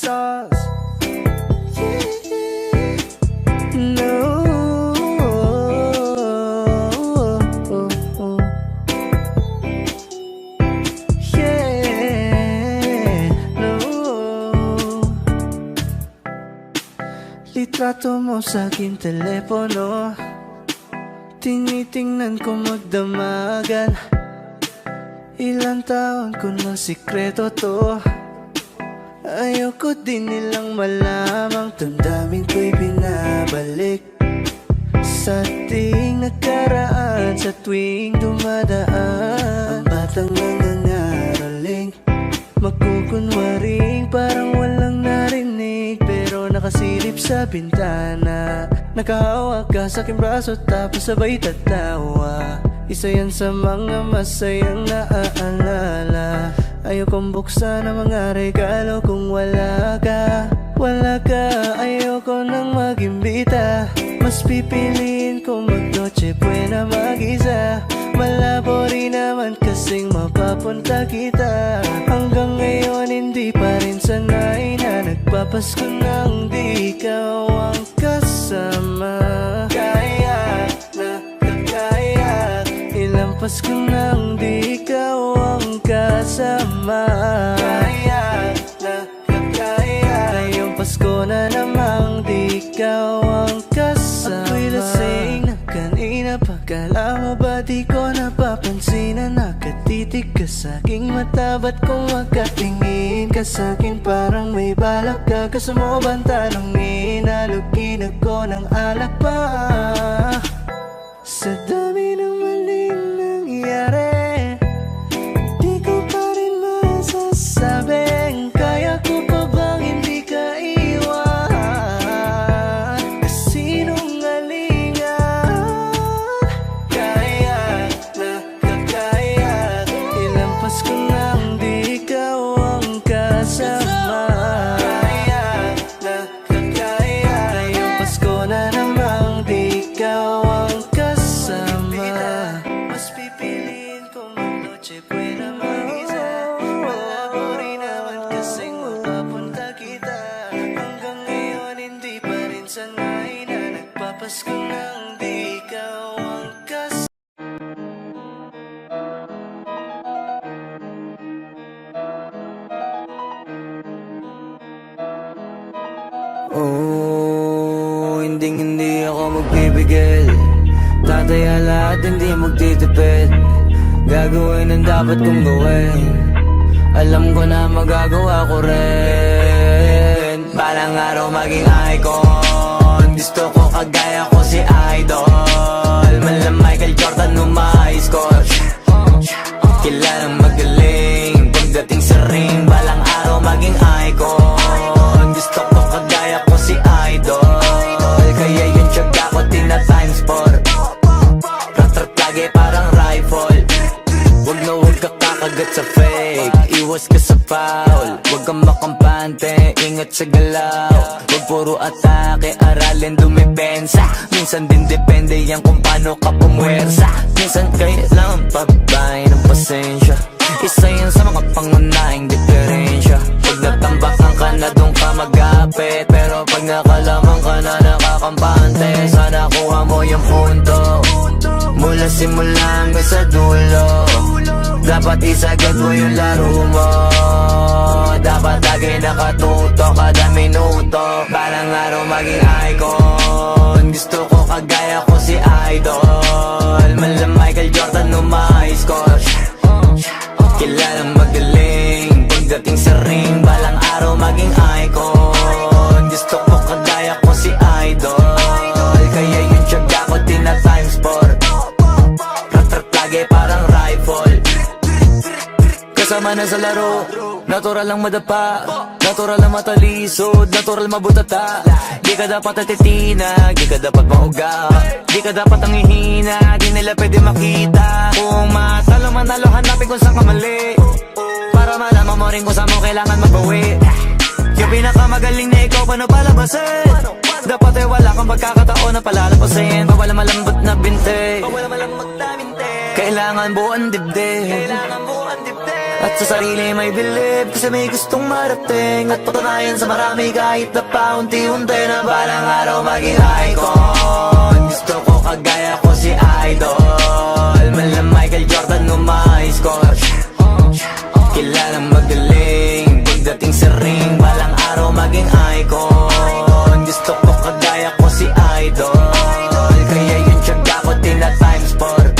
sauce. No. Yeah. No. Litrato mo sa aking telepono, tinitingnan ko magdamagan. Ilang taon ko ng sikreto to, ayoko din nilang malamang. Damdamin ko'y binabalik sa ating nakaraan, sa tuwing dumadaan. Ang batang nangangaraling, magkukunwaring parang walang narinig, pero nakasilip sa bintana. Nakahawak ka sa aking braso tapos sabay tatawa. Isa yan sa mga masayang naaalala. Ayokong buksan ang mga regalo kung wala ka. Wala ka, ayoko nang mag-imbita. Mas pipiliin kong mag-noche buena mag-isa. Malabo rin naman kasing mapapunta kita. Hanggang ngayon hindi pa rin sanay na nagpapasko nang di ikaw ang kasama. Kaya na kakaya, ilang Pasko nang di ikaw ang kasama. Kaya na kakaya, ngayong Pasko na namang di ikaw ang kasama. Ako'y lasing na kanina pa, kala mo ba di ko napapansin na nakatitig ka sa aking mata? Ba't kung makatingin ka sa akin parang may balak ka? Gusto mo bang tanongin? Nalugin ako ng alak pa. Sa dami ng maling nangyari, di ko pa rin masasabing kaya ko pa bang hindi ka iwan. Kasinungalingan, kaya na kakaya, ilang Pasko nang di ikaw ang kasama. Kaya na kakaya, ngayong Pasko na namang di ikaw ang kasama. Mas pipiliin kong mag-noche buena mag-isa. Malabo rin naman kasing mapapunta kita. Hanggang ngayon hindi pa rin sanay na nagpapasko nang di ikaw ang kasama. Oh, hindi ako magpipigil. Tataya lahat, hindi magtitipid. Gagawin ang dapat kong gawin. Alam ko na magagawa ko rin. Balang araw maging icon. Gusto ko kagaya ko si Idol. Mala Michael Jordan score. Kilalang magaling pagdating sa ring. Balang araw maging icon. Gusto ko kagaya ko si Idol. Kaya yung tiyaga ko tina-times 4. Rat-rat lagi parang rifle. Wag na wag ka kakagat sa fake. Iwas ka sa foul. Wag kang makampante, ingat sa galaw. Wag puro atake, aralin dumipensa. Minsan din depende yan kung paano ka pumwersa. Minsan kailangan pabay ng pasensya. Isa yan sa mga pangunahing diferensya. Pag natambakan ka na doon ka mag-apit, pero pag nakalaman ka na nakakampante, sana kuha mo yung punto. Mula simula hanggang sa dulo, dapat isagad mo yung laro mo. Dapat lagi nakatuto kada minuto. Balang araw maging icon. Gusto ko kagaya ko si Idol. Mala Michael Jordan score. Kilalang magaling pagdating sa ring. Balang araw maging icon. Gusto ko kagaya ko si Idol. Kaya yung tiyaga ko tina-times 4. Rat-rat lagi parang rifle. Kasama na sa laro, natural lang madapa, natural lang matalisod, natural mabutata. Di ka dapat atitina, di ka dapat mahuga, di ka dapat ang hihina, di nila pwede makita. Kung matalo manalo, hanapin kung saan ka mali, para malaman mo rin kung saan mo kailangan magbawi. Yung pinakamagaling na ikaw, paano palabasin? Dapat wala kang pagkakataon na palalabasin. Bawal malambot na binte, kailangan buuan dibdib. At sa sarili may bilib, kasi may gustong marating at patunayan sa marami kahit na paunti-unti na balang araw maging icon. Gusto ko kagaya ko si Idol, mala Michael Jordan score. Kilalang magaling, pagdating sa ring, balang araw maging icon. Gusto ko kagaya ko si Idol, kaya yung tiyaga ko tina-times 4.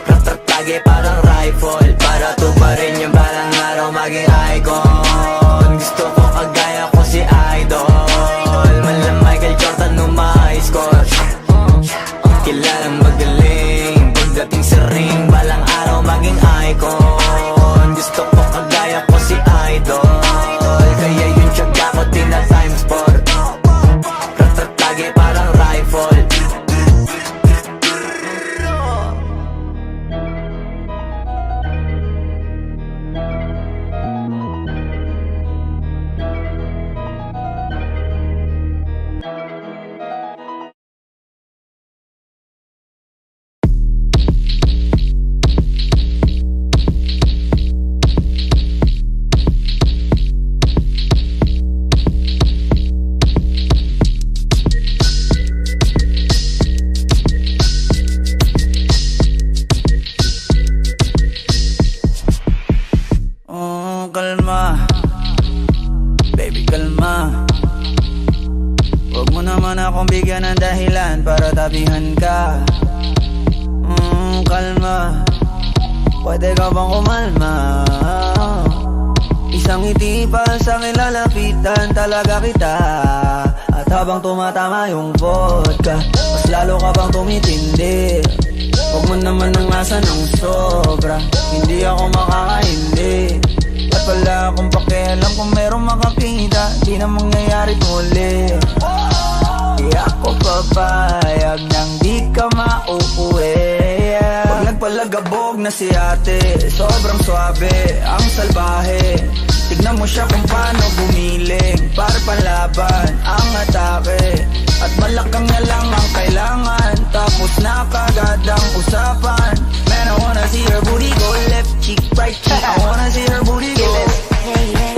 Ratratage parang rifle, para tuparin yung balang araw maging icon. Gusto ko kagaya ko si Idol, mala Michael Jordan score. Kilalang magaling, pagdating sa ring, balang araw maging icon. Gusto ko kagaya ko si Idol, kaya yung tiyaga ko tina-times 4. Ratratage parang rifle. Kalma, baby kalma. Huwag mo naman akong bigyan ng dahilan para tabihan ka. Kalma, pwede ka bang kumalma? Isang ngiti pa sa akin lalapitan talaga kita. At habang tumatama yung vodka, mas lalo ka bang tumitindi. Huwag mo naman ang asa ng sobra, hindi ako makakaindi. At wala akong pakialam kung merong makakita, di na mangyayari muli. Di ako papayag nang di ka mauuwi. Pag nagpalagabog na si ate, sobrang swabe, ang salbahe. Tignan mo siya kung paano bumiling, para palaban ang atake. At malakang na lang ang kailangan, tapos na kagad ang usapan. Man, I wanna see her booty go left cheek, right cheek. I wanna see her booty go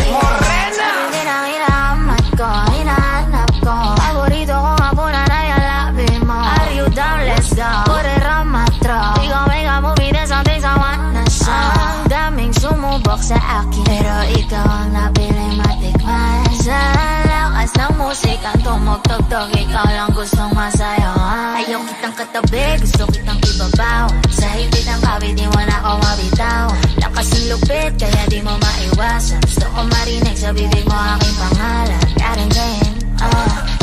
Morena! Hinahanap ko, hinahanap ko. Paborito ko nga po na nayalapin mo. Are you down? Let's go. Put it on my throat. Ikaw ay movie, there's some things I wanna show. Ang daming sumubok sa akin, pero ikaw ang napiling matikman. Sa lakas ng musikang tumugtog-tog, ikaw lang gustong masayawan. Ayaw kitang katabi, gusto kitang ibabaw. Sa higpit ng kawit, di mo na ako mabitaw. Lakas ng lupit, kaya di mo maiwasan. Gusto ko marinig sa bibig mo aking pangalan. Karen Jane,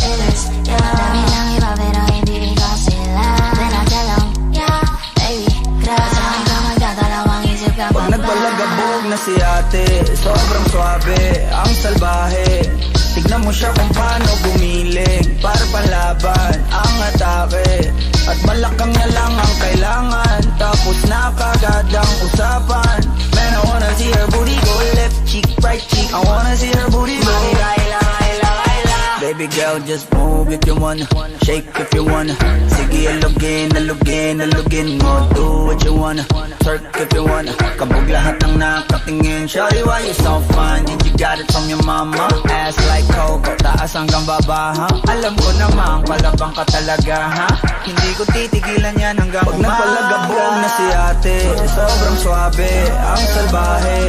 it is, yeah. Madami lang iba pero hindi ikaw sila. Then I tell 'em, yeah, baby, grabe. Sa akin ka magdadalawang isip ka pa ba? Pag nagpalagabog na si ate, sobrang swabe, ang salbahe. Tignan mo siya kung paano bumiling, para palaban ang atake. At malakang na lang ang kailangan, tapos na kagad ang usapan. Man, I wanna see her booty go left cheek, right cheek. I wanna see her booty go Baby girl, just move if you wanna, shake if you wanna. Sige, alugin, alugin, alugin mo. Do what you wanna, twerk if you wanna. Kabog lahat ng nakatingin. Shawty, why you so fine? Did you got it from your mama? Ass like Coco, taas hanggang baba, ha? Alam ko naman, palabang ka talaga, ha? Hindi ko titigilan yan hanggang umaga. Pag nagpalagabog na si ate, sobrang swabe, ang salbahe.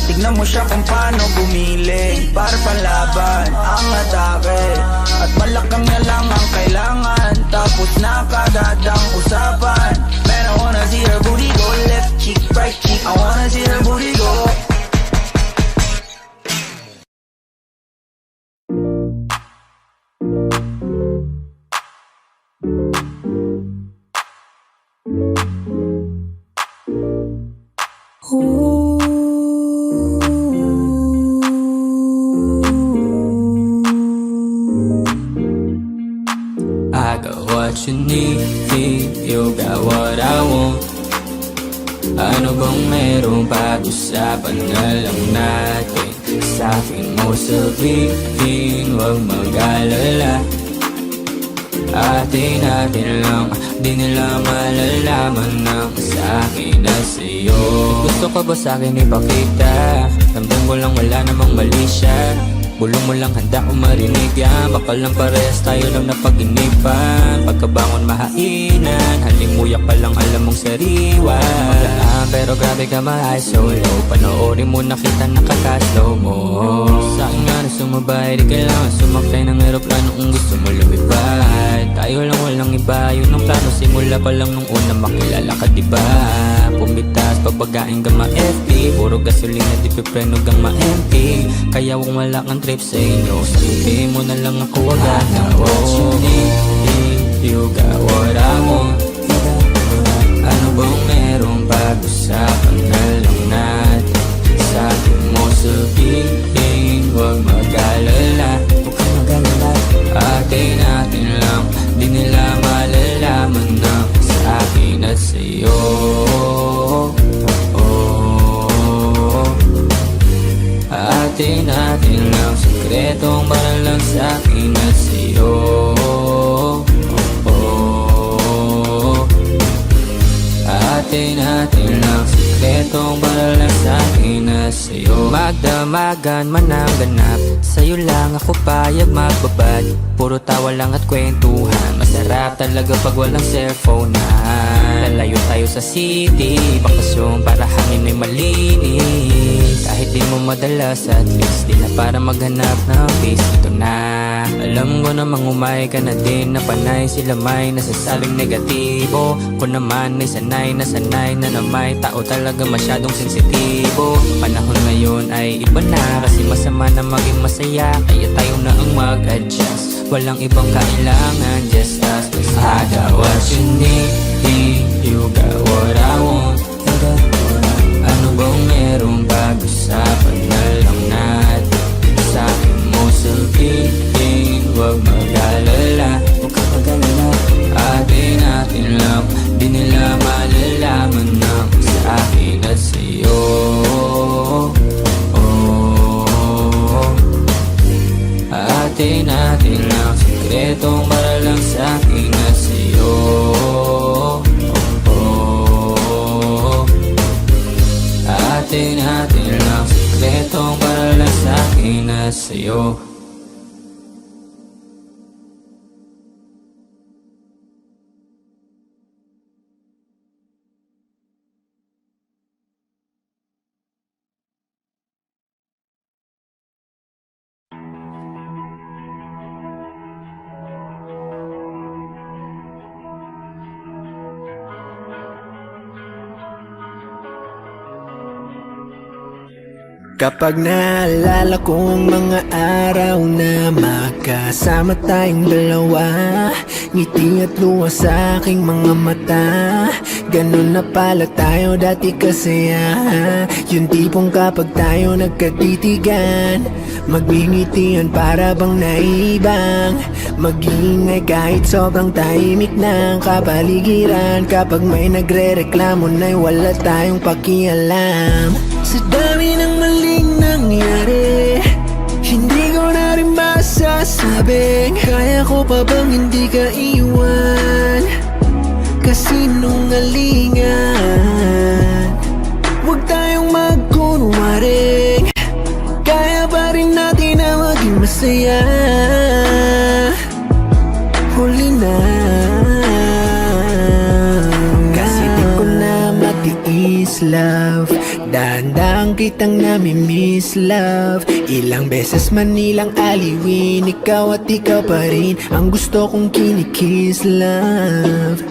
Tignan mo siya kung paano bumiling, para palaban ang atake. At malakang na lang ang kailangan, tapos na kagad ang usapan. Man, I wanna see her booty go left cheek, right cheek. I wanna see her booty go. I got what you need, you got what I want. Ano bang merong pag-usapan na lang natin? Sa'kin mo sabihin, huwag mag-alala. Atin lang, di nila malalaman ng sa akin na sa'yo. Gusto ka ba sa'kin ipakita? Ramdam ko lang wala namang mali siya. Bulong mo lang handa ko marinig yan. Baka lang parehas tayo lang napag-inipan. Pagkabangon mahainan, halimuyak pa lang alam mong sariwa. Maglaan pero grabe ka ma-high solo. Panoorin mo nakita nakaka-slow mo. Sa'kin nga na sumabay, di kailangan sumakay ng aeroplano kung gusto mo lumipad. Tayo lang walang iba, yun ang plano. Simula pa lang nung una makilala ka diba. Pumitas, pabagain ka ma-FP. Puro gasolina, di pipreno kang ma-MP. Kaya kung wala kang trip sa inyo, sabihin mo na lang ako agad na what you need, you got what I want. Ano bang merong pag-usapan na lang natin? Sabi mo sabihin, huwag mag-alala. Huwag kang mag-alala. Atin lang, di nila malalaman na sa akin at sa'yo. Atin lang, sikretong para lang sa akin at sa'yo. Atin lang, sikretong para lang sa akin at sa'yo. Magdamagan man ang ganap, sa'yo lang ako payag magbabad. Puro tawa lang at kwentuhan, masarap talaga pag walang cellphone na. Lalayo tayo sa city, bakasyon para hangin ay malinis. Kahit di mo madalas at least di na para maghanap ng peace. Ito na, alam ko namang umay ka na din na panay sila may nasasabing negatibo. Ko naman ay sanay na may tao talaga masyadong sensitibo. Panahon ngayon ay iba na, kasi masama na maging masaya. Kaya tayo na ang mag-adjust, walang ibang kailangan, just us. I got what you need, you got what I want. Ano bang merong pag-usapan na lang natin? Sabi mo sabihin, huwag mag-alala. Huwag ka mag-alala. Atin lang, di nila malalaman na sa akin at sa'yo. Atin lang, sikretong para lang sa akin at sa'yo. Atin lang, sikretong para lang sa akin at sa'yo. Kapag naalala kong mga araw na magkasama tayong dalawa, ngiti at luha sa aking mga mata. Ganun na pala tayo dati kasaya. Yung tipong kapag tayo nagkatitigan, magbingitian para bang naibang. Mag-iingay kahit sobrang tahimik ng kapaligiran. Kapag may nagre-reklamo na'y wala tayong pakialam. Sa dami ng maling nangyari, hindi ko na rin masasabing kaya ko pa bang hindi ka iwan. Kasinungalingan, huwag tayong magkunwaring, kaya pa rin natin na maging masaya. Huli na, kasi di ko na matiis, love. Dahan-dahan kitang nami-miss, love. Ilang beses man nilang aliwin, ikaw at ikaw pa rin ang gusto kong kinikiss, love.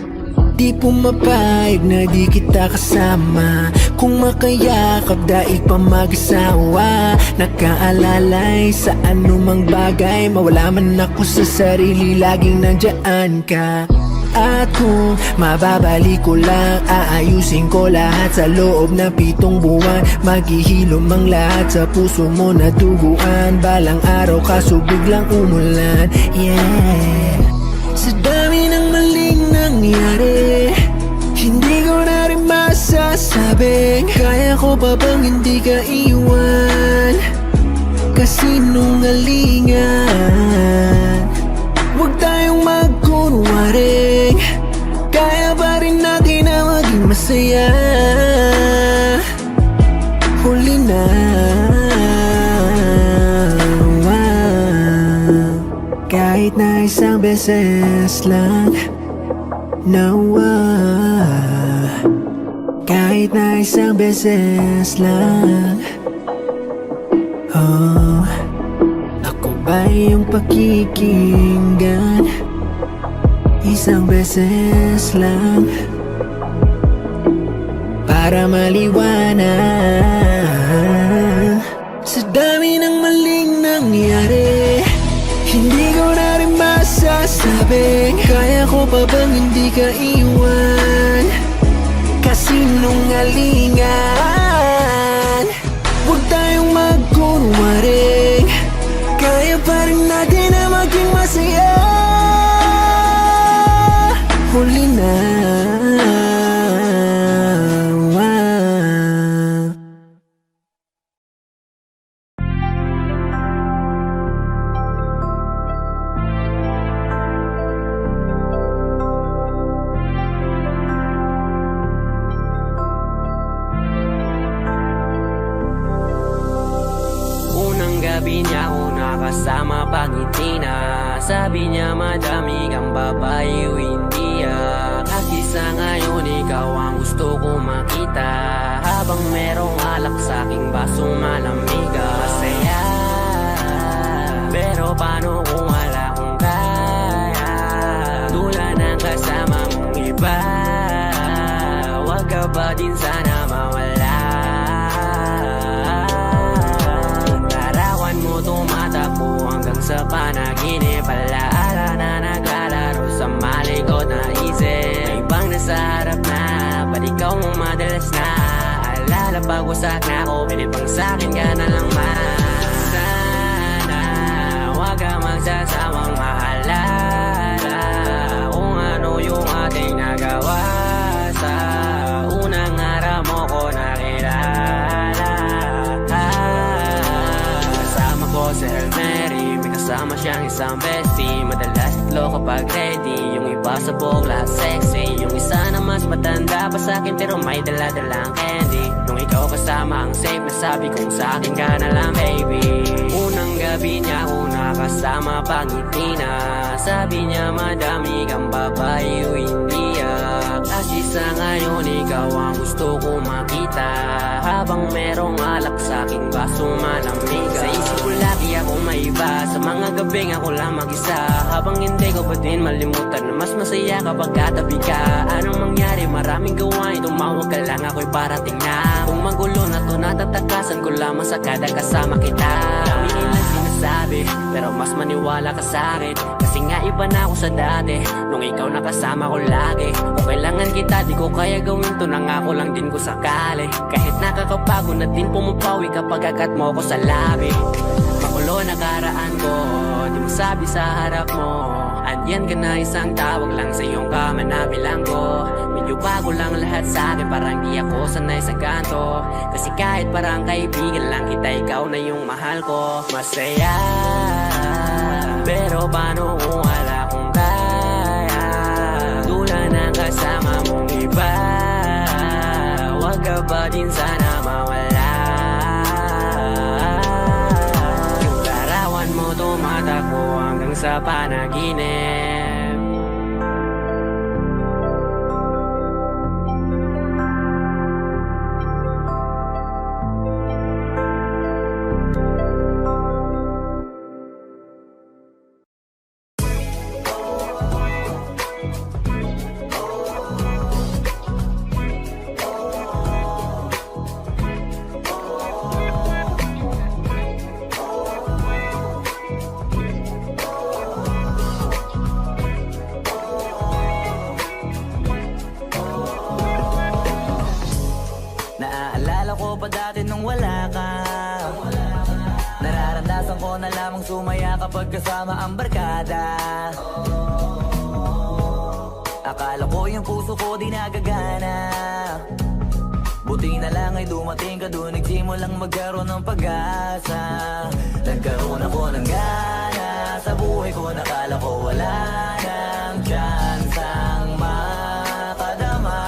Di pumapayag na di kita kasama, kung makayakap daig pa mag-asawa. Nakaalalay sa anumang bagay, mawala man ako sa sarili, laging nandiyan ka. At kung mababalik ko lang, aayusin ko lahat sa loob ng 7 buwan. Maghihilom ang lahat sa puso mo na duguan. Balang araw kaso biglang umulan, yeah. Sa dami ng maling nangyari, hindi ko na rin masasabing kaya ko pa bang hindi ka iwan. Kasinungalingan, huwag tayong magkunwaring, kunwaring kaya pa rin natin na maging masaya. Huli na, kahit na isang beses lang. Nawa, kahit na isang beses lang. Oh, ako ba yung pakikinggan? Isang beses lang para maliwanag. Sa dami ng maling nangyari, hindi ko na rin masasabing kaya ko pa bang hindi ka iwan? Kasinungalingan, huwag tayong magkunwaring kaya pa rin natin na maging masaya. Huli na, Unang gabi niya ako nakasama pangiti na. Sabi niya madami kang babae o hindi Kasi sa ngayon ikaw ang gusto ko makita. Habang merong alak sa aking basong malamiga. Masaya, pero paano kung wala kong kaya? Tulad ng kasama mong iba, wag ka ba din sana mawala? Larawan mo tumatakbo hanggang sa panaginip. Alaala na naglalaro sa malikot na isip. May ibang nasa harap na, ba't ikaw mo madalas na? Alala pag-usak na ako, pinipang sa'kin ka na lang sana. Huwag ka magsasawang maalala kung ano yung ating nagawa. Sa unang araw mo ko nakilala. Kasama ko si Hail Mary, may kasama siyang isang bestie. Madalas tatlo kapag ready, yung iba sa buhok lahat sexy. Yung isa na mas matanda pa sa'kin pero may dala-dalang candy. Nung ikaw kasama ang safe, nasabi kong sa'kin ka na lang baby. Unang gabi niya ako nakasama pangiti na. Sabi niya madami kang babae o hindi Kasi sa ngayon ikaw ang gusto ko makita. Habang merong alak sa aking basong malamiga. Sa isip ko lagi ako may iba, sa mga gabing ako lang mag-isa. Habang hindi ko pa din malimutan na mas masaya kapag katabi ka. Anong mangyari, maraming gawain, tumawag ka lang ako'y parating na. Kung magulo na to, natatakasan ko lamang sa kada kasama kita. Dami nilang sinasabi, pero mas maniwala ka sa akin. Kasi nga iba na ako sa dati, nung ikaw nakasama ko lagi. Kung kailangan kita, di ko kaya gawin to, nangako lang din ko sakali. Kahit nakakabago na din pumapawi kapag agat mo ko sa labi. Makulo na karaan ko, di mo sabi sa harap mo. Andyan ka na, isang tawag lang sa iyong kama na bilanggo. Medyo bago lang lahat sa akin, parang di ako sanay sa ganto. Kasi kahit parang kaibigan lang kita, ikaw na yung mahal ko. Masaya, pero paano kung wala kong kaya? Tulad ng kasama mong iba, wag ka ba din sana mawala? Yung larawan mo tumatakbo hanggang sa panaginip. Naaalala ko pa dati nung wala ka. Nararamdasan ko na lamang sumaya kapag kasama ang barkada. Akala ko yung puso ko di nagagana. Buti na lang ay dumating ka doon, nagsimulang magkaroon ng pag-asa. Nagkaroon ako ng gana sa buhay ko, nakala ko wala nang tsansang makadama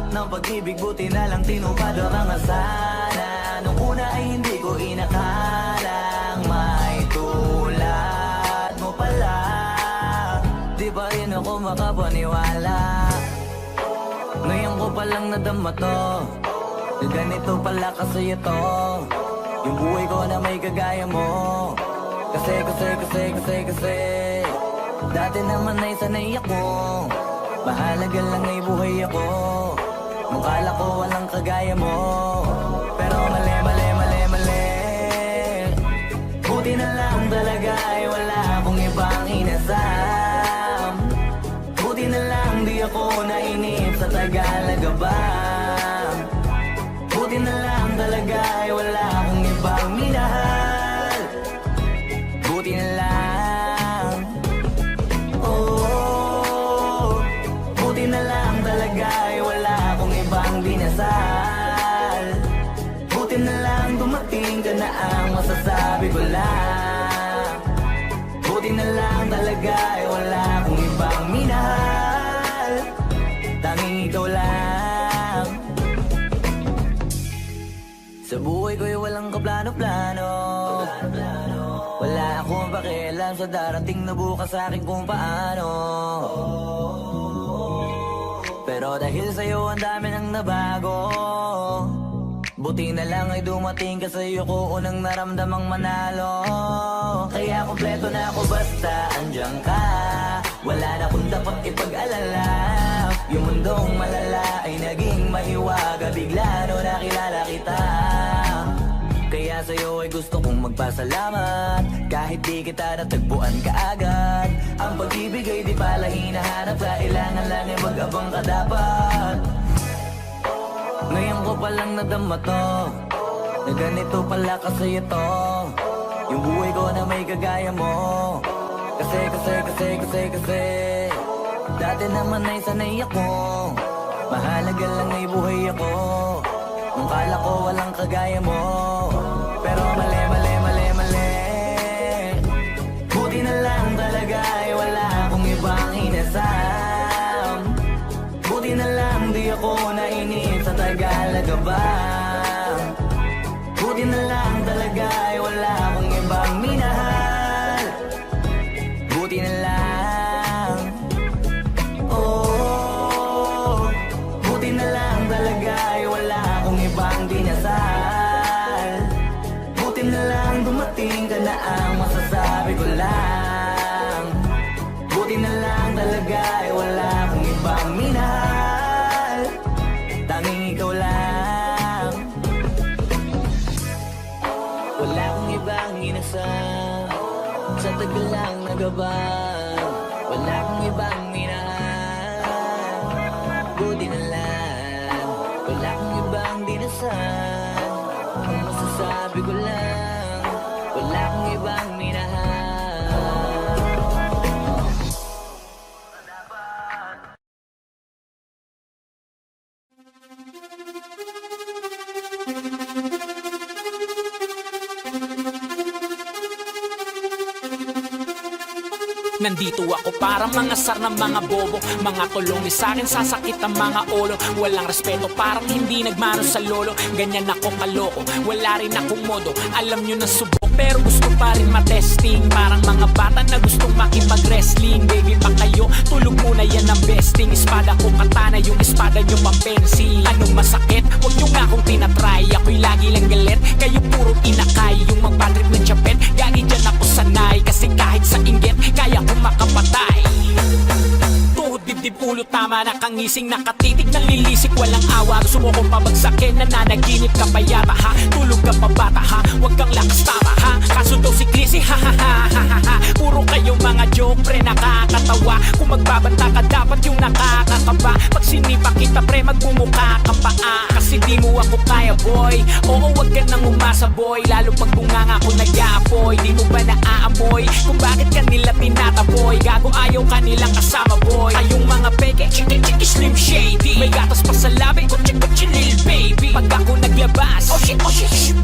ng pag-ibig, buti na lang tinupad ang mga sana. Nung una ay hindi ko inakalang may tulad mo pala. Di ba rin ako makapaniwala? Ngayon ko palang nadama to, na ganito pala kasi ito, yung buhay ko na may kagaya mo. Kasi dati naman ay sanay ako, mahalaga lang ay buhay ako. Nung kala ko walang kagaya mo, pero mali. Buti na lang talaga ay wala akong ibang inasam. Buti na lang di ako nainip sa Tagalaga ba. Buti na lang talaga ay wala akong ibang minahal. Buti na lang, oh, buti na lang talaga ay wala akong ibang dinasal. Buti na lang dumating ka na ang masasabi ko lang. Buti na lang talaga ay wala akong ibang minahal. Tanging ikaw lang. Sa buhay ko'y walang kaplano-plano. Wala akong pakialam sa darating na bukas sa akin kung paano. Pero dahil sa'yo ang dami nang nabago, buti na lang ay dumating ka sa'yo ko unang naramdamang manalo. Kaya kompleto na ako basta andyan ka. Wala na kung dapat ipag-alala. Yung mundong malala ay naging mahiwaga bigla no nakilala kita. Kaya sa'yo ay gusto kong magpasalamat, kahit di kita natagpuan kaagad. Ang pag-ibig ay di pala hinahanap, kailangan lang ay mag-abang ka dapat. Ngayon ko palang nadama to, na ganito pala kasi ito, yung buhay ko na may kagaya mo. Kasi dati naman ay sanay ako, mahalaga lang ay buhay ako. Nung kala ko walang kagaya mo, pero mali. Buti na lang talaga ay wala akong ibang inasam. Buti na lang di ako nainip sa Tagalaga ba. Buti na lang talaga ay wala akong ibang minahal. Buti na lang, oh, buti na lang talaga ay wala akong ibang dinasal. Buti na lang dumating ka na ang masasabi ko lang. Buti na lang talaga ay wala akong ibang minahal. Tanging ikaw lang. Wala akong ibang inasam, sa tagal lang nagabang. Wala akong ibang minahal. Buti na lang, wala akong ibang dinasal. Ang masasabi ko lang, wala akong ibang minahal. Nandito ako para mga sar ng mga bobo, mga tulong ni sa'kin sasakit ang mga ulo. Walang respeto parang hindi nagmano sa lolo. Ganyan ako kaloko, wala rin akong modo. Alam nyo na subok pero gusto pa rin matesting. Parang mga bata na gustong makipag-wrestling. Baby pa kayo, tulog muna yan ang besting. Espada ko katana, yung espada nyo pang-pencil. Anong masakit? Huwag nyo nga akong tinatry. Ako'y lagi lang galit, kayo puro inakay. Yung magpatrip ng chapet, gani dyan ako sanay. Kasi kahit sa inggit, kaya ko makapatay. Tuhod, dibdib, ulo, tama na kangising. Nakatitig, nalilisik, walang awa. Gusto mo kong pabagsakin, nananaginip ka pa yata ha. Tulog ka pa bata ha, huwag kang lakas tama ha. Kaso daw si Clissy ha ha ha ha ha ha. Puro kayo mga joke pre, nakakatawa. Kung magbabanta ka dapat yung nakakakaba. Pag sinipa kita pre, magmumukha ka pa kasi di mo ako kaya boy. Oo, wag ka nang umasa boy, lalo pag bunganga ko nag-aapoy. Di mo ba naaamoy kung bakit kanila tinataboy? Gago ayaw kanilang kasama boy. Kayong mga peke, chiki slim shady. May gatas pa sa labi, kutsi lil baby. Pag ako naglabas, oh shit,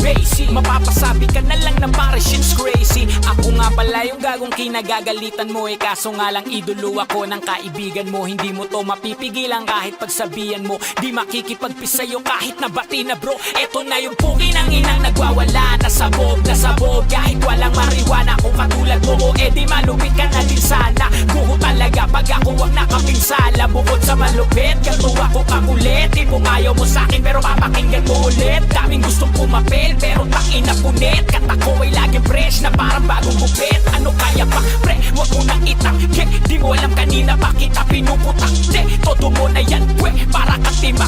basic. Mapapasabi ka na lang na Marishin's crazy. Ako nga pala yung gagong Kinagagalitan mo kaso nga lang idolo ako ng kaibigan mo. Hindi mo to mapipigilan kahit pagsabihan mo. Di makikipagpis sa'yo kahit nabati na bro. Eto na yung pugi ng inang nagwawala. Nasabog, kahit walang mariwana. Kung katulad mo o di malupit ka na din sana. Guho talaga pag ako ang nakapinsala. Bukod sa malupit, ganto ako kakulit. Di mo ayaw mo sa'kin pero papakinggan mo ulit. Daming gustong pumapel pero takin na punit. Katako ay laging fresh na parang bagong gupit. Ano kaya pa pre, wag mo nang itangke. Di mo alam kanina pa kita pinuputak. Todo mo na yan we, para kang timak.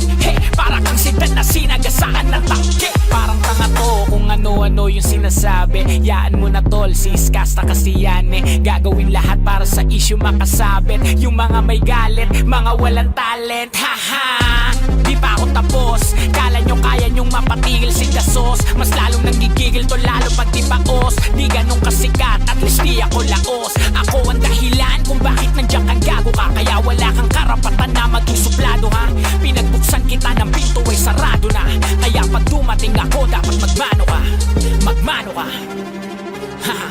Para kang sidan na sinagasaan ng tangke. Parang tanga to kung ano-ano yung sinasabi. Yaan mo na tol, siskasta kasi yan Gagawin lahat para sa issue makasabit. Yung mga may galit, mga walang talent. Haha, di pa ako tapos. Kala nyo kaya nyong mapatigil si Dasos. Mas lalong nanggigigil to lalo pag di paos. Di ganun kasikat, at least di ako laos. Ako ang dahilan kung bakit nandiyan kang gago ka. Kaya wala kang karapatan na maging suplado ha. Pinagbuksan kita ng pinto ay sarado na. Kaya pag dumating ako dapat magmano ka. Magmano ka. Haha,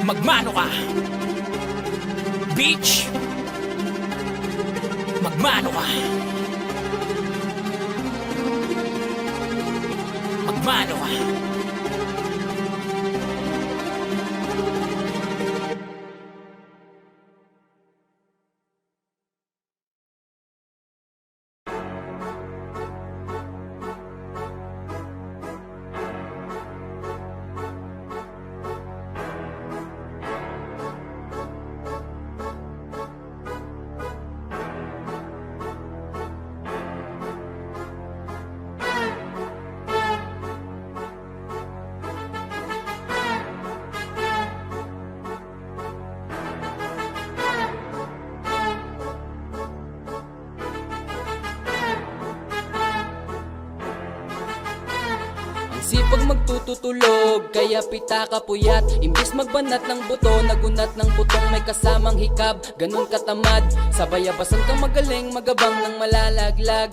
magmano ka. Bitch, magmano ka. Magmano ka. Sipag magtututulog, kaya pita ka puyat. Imbis magbanat ng buto, nagunat ng butong may kasamang hikab. Ganun katamad, sabayabasan kang magaling, magabang ng malalaglag.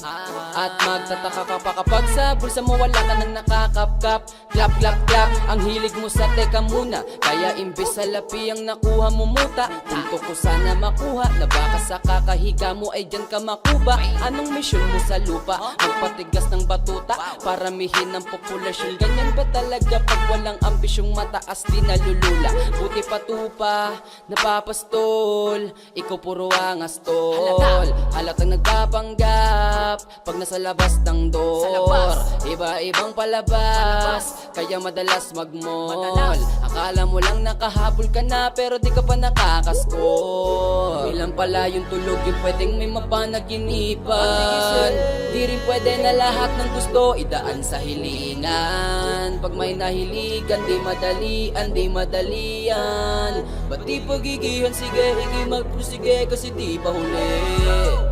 At magtataka ka pa kapag sa bulsa mo wala ka nang nakakapkap. Clap, clap, clap, ang hilig mo sa teka muna. Kaya imbis sa lapi ang nakuha mo muta. Punto ko sana makuha, na baka sa kakahiga mo ay dyan ka makuba. Anong misyon mo sa lupa? Magpatigas ng batuta, paramihin ng populasyon. Ganyan ba talaga pag walang ambisyong mataas di nalulula? Buti patupa, napapastol, ikaw puro angas tol. Halatang nagpapanggap pag nasa labas ng door. Iba-ibang palabas, kaya madalas magmall. Akala mo lang nakahabol ka na pero di ka pa nakakaskol. Ilan pala yung tulog yung pwedeng may mapanaginipan. Di rin pwede na lahat ng gusto idaan sa hilingan. Pag may nahiligan, di madalian. Ba't di pagigihan, sige, higi magprosige kasi di pa huli.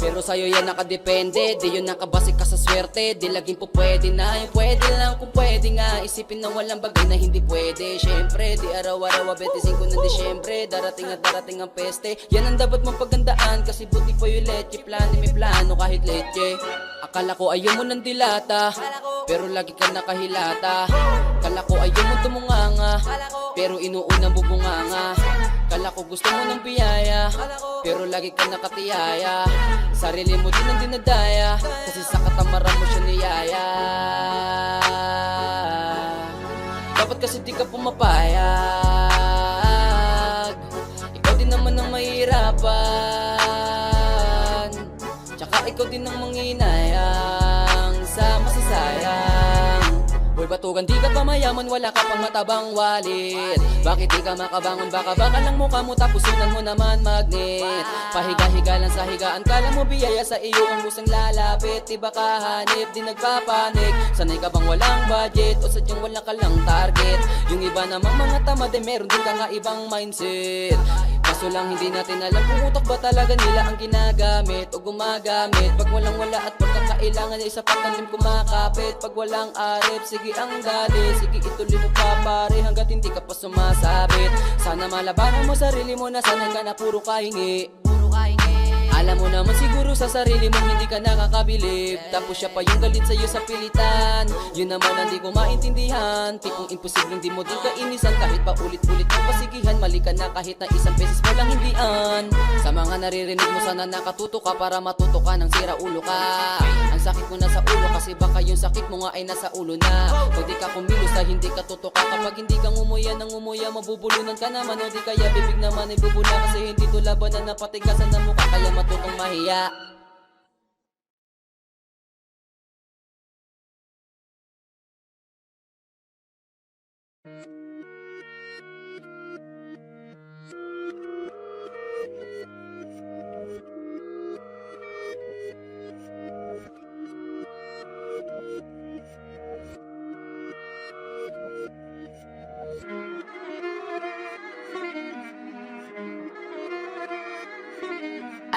Pero sa'yo yan nakadepende, di yun nakabase ka sa swerte. Di laging po pwede na, yung pwede lang kung pwede nga. Isipin na walang bagay na hindi pwede. Syempre, di araw-araw 25 ng Disyembre. Darating at darating ang peste. Yan ang dapat mong pagandaan, kasi buti pa yung leche. Plano may plano kahit leche. Akala ko ayaw mo ng dilata, pero lagi ka nakahilata. Kala ko ayaw mo tumunganga, pero inuunang bubunganga. Kala ko gusto mo ng biyaya, pero lagi ka nakatiyaya. Sarili mo din ang dinadaya, kasi sa katamaran mo siya niyaya. Dapat kasi di ka pumapayag, ikaw din naman ang mahirapan. Tsaka ikaw din ang manghinayang sa masasayang. Boy batugan, di ka pa mayaman, wala ka pang matabang wallet. Bakit di ka makabangon, baka lang mukha mo tapos sunan mo naman magnet. Pahiga-higa lang sa higaan, kala mo biyaya sa iyo ang musang lalapit. Di ba kahanip, di nagpapanik? Sanay ka bang walang budget o sadyang wala ka lang target? Yung iba namang mga tamad meron din ka nga ibang mindset. Kaso lang hindi natin alam kung utak ba talaga nila ang ginagamit o gumagamit. Pag walang wala at pagkakailangan ay isa patalim kumakapit. Pag walang arip, sige ang dali, sige ituloy mo pa pare hanggat hindi ka pa sumasabit. Sana malabanan mo sarili mo na sanay ka na puro kahingi. Alam mo naman siguro sa sarili mong hindi ka nakakabilib, tapos siya pa yung galit sa'yo sa pilitan. Yun naman ang di ko maintindihan, tipong imposibleng di mo din kainisan. Kahit pa ulit-ulit ang pasigihan, mali ka na kahit na isang beses mo lang hindian. Sa mga naririnig mo sana nakatuto ka para matuto ka ng sira ulo ka. Ang sakit mo na sa ulo kasi baka yung sakit mo nga ay nasa ulo na. Pag di ka kumilos na hindi ka tutuka, kapag hindi ka ngumuya ng ngumuya, mabubulunan ka naman. O di kaya bibig naman ay bubula kasi hindi to labanan na patigasan ng mukha, kaya matutong mahiya.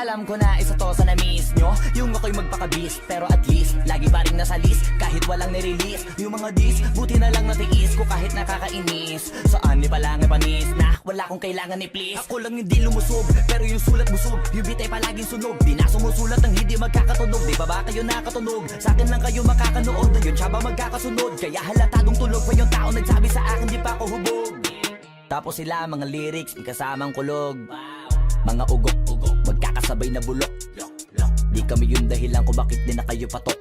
Alam ko na isa to sa na-miss nyo, yung ako'y magpakabis, pero at least lagi pa rin nasa list kahit walang nirelease. Yung mga dis, buti na lang natiis ko kahit nakakainis. Saan ni palang panis na wala kong kailangan ni please. Ako lang hindi lumusob, pero yung sulat busog, yung bitay palaging sunog. Di na sumusulat ng hindi magkakatunog, di ba kayo nakatunog? Sa akin lang kayo makakanood, yun siya ba magkakasunod? Kaya halatadong tulog pa yung tao nagsabi sa akin di pa ako hubog. Tapos sila mga lyrics, may kasamang kulog. Mga ugok-ugok, magkakasabay na bulok. Di kami yung dahilan kung bakit din na kayo patok.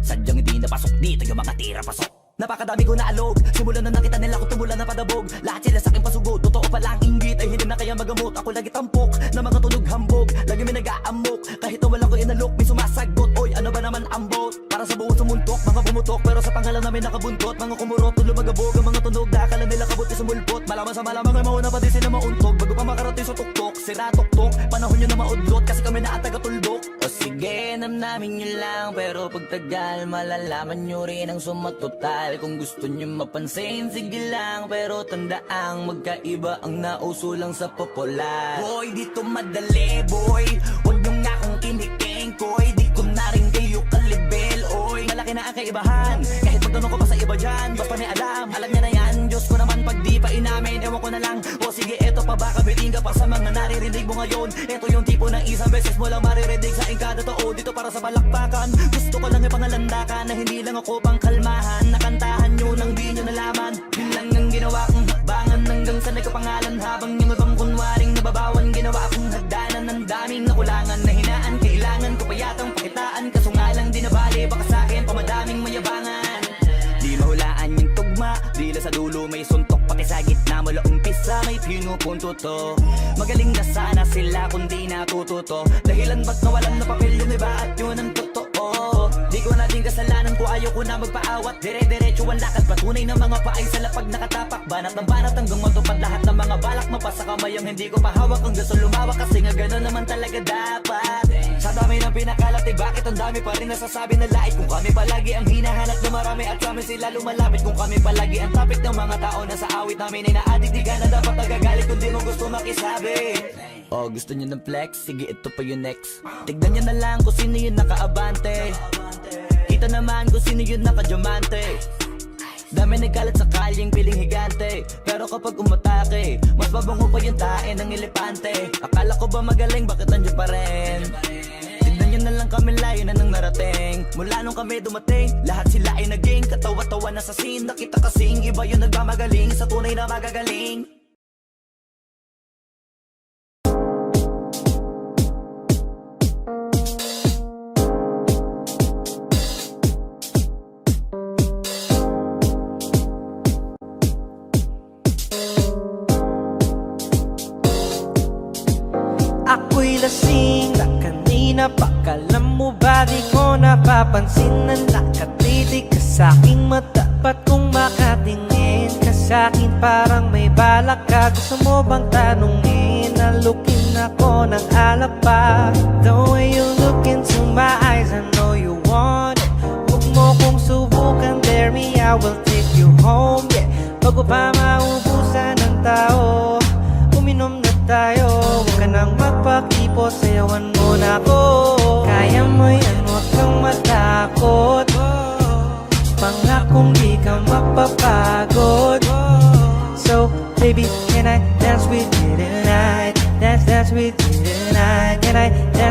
Sadyang hindi napasok dito yung mga tira pasok. Napakadami ko na alog, simulan na nakita nila ko tumula na padabog. Lahat sila sa akin pasugod, totoo pala ang inggit ay hindi na kaya magamot. Ako lagi tampok, na mga tunog hambog. Lagi may nag-aamok, kahit na wala ko inalok. May sumasagot, oy ano ba naman ang bot? Para sa buong sumuntok, mga bumutok, pero sa pangalan namin nakabuntot. Mga kumurot, tulo magabog, ang mga tunog. Akala nila kabuti sumulpot, malaman sa malamang ay mauna pa din sila mauntog. Bago pa makarating sa tuktok, sira tuktok. Panahon nyo na maudlot, kasi kami na taga-tuldok. O sige, namnamin nyo lang, pero pagtagal malalaman nyo rin ang sumatotal. Kung gusto nyo mapansin, sige lang, pero tandaang magkaiba ang nauso lang sa popular. Boy, dito madali, boy, huwag nyo nga akong kiniking, koy. Di ko na rin kayo kalibel, oy. Malaki na ang kaibahan, kahit magtanong ko pa sa iba dyan. Basta may alam niya na yan. Diyos ko naman pag di pa inamin, ewan ko na lang. O sige, eto pa baka biting ka pa sa mga naririnig mo ngayon. Eto yung tipo ng isang beses mo lang maririnig sa kada taon. Dito para sa balakbakan, gusto ko lang ipangalandakan na hindi lang ako pang kalmahan. Nakantahan nyo nang di nyo nalaman. Yun lang ang ginawa kong hakbangan hanggang sa nagkapangalan. Habang yung ibang kunwaring nababawan, ginawa akong hagdanan ng daming nakulangan na hinaan. Kailangan ko pa yatang pakitaan, kaso nga lang di nabali. Baka sa akin pamadaming mayabangan. Di mahulaan yung tugma, dila sa dulo may suntok. Pati sa gitna mula umpisa may pinupunto to. Magaling na sana sila kung di natututo. Dahilan ba't nawalan na papel yung iba at yun ang totoo. Di ko na din kasalanan ko, ayaw ko na magpaawat. Dire-diretso ang lakad, patunay ng mga paay sa lapag nakatapak. Banat ng banat hanggang matupad lahat ng mga balak. Mapasa kamay ang hindi ko pahawak, ang gusto lumawak. Kasi nga gano'n naman talaga dapat. Sa dami ng pinakalat, eh bakit ang dami pa rin nasasabi na lait? Kung kami palagi ang hinahanap na marami at sa amin sila lumalapit. Kung kami palagi ang topic ng mga tao na sa awit namin ay na-addict. Di ka na dapat nagagalit kung di mo gusto makisabi. Oh, gusto nyo ng flex? Sige, ito pa yung next. Tignan nyo na lang kung sino yung nakaabante. Kita naman kung sino yung nakadiamante. Dami nagkalat sa kalyeng piling higante. Pero kapag umatake, mas mabango pa yung tae ng elepante. Akala ko ba magaling, bakit nandiyan pa rin? Tignan nyo na lang kami, layo na nang narating. Mula nung kami dumating, lahat sila ay naging katawa-tawa na sa scene. Nakita kasing iba yung nagmamagaling sa tunay na magagaling. Ako'y lasing na kanina pa. Kalam mo ba di ko napapansin na nakatitig ka sa'king mata? Ba't kung makatingin ka sa'kin parang may balak ka? Gusto mo bang tanungin? Nalukin ako ng alapa. The way you look into my eyes, I know you want it. Huwag mo kong subukan, dare me, I will take you home, yeah. Bago pa maubusan ng tao, uminom na tayo. Huwag ka nang magpakipot, sayawan mo na ako. Kaya mo yan, huwag kang matakot. Pangakong di ka mapapagod. So, baby, can I dance with you tonight? Dance with you tonight. Can I dance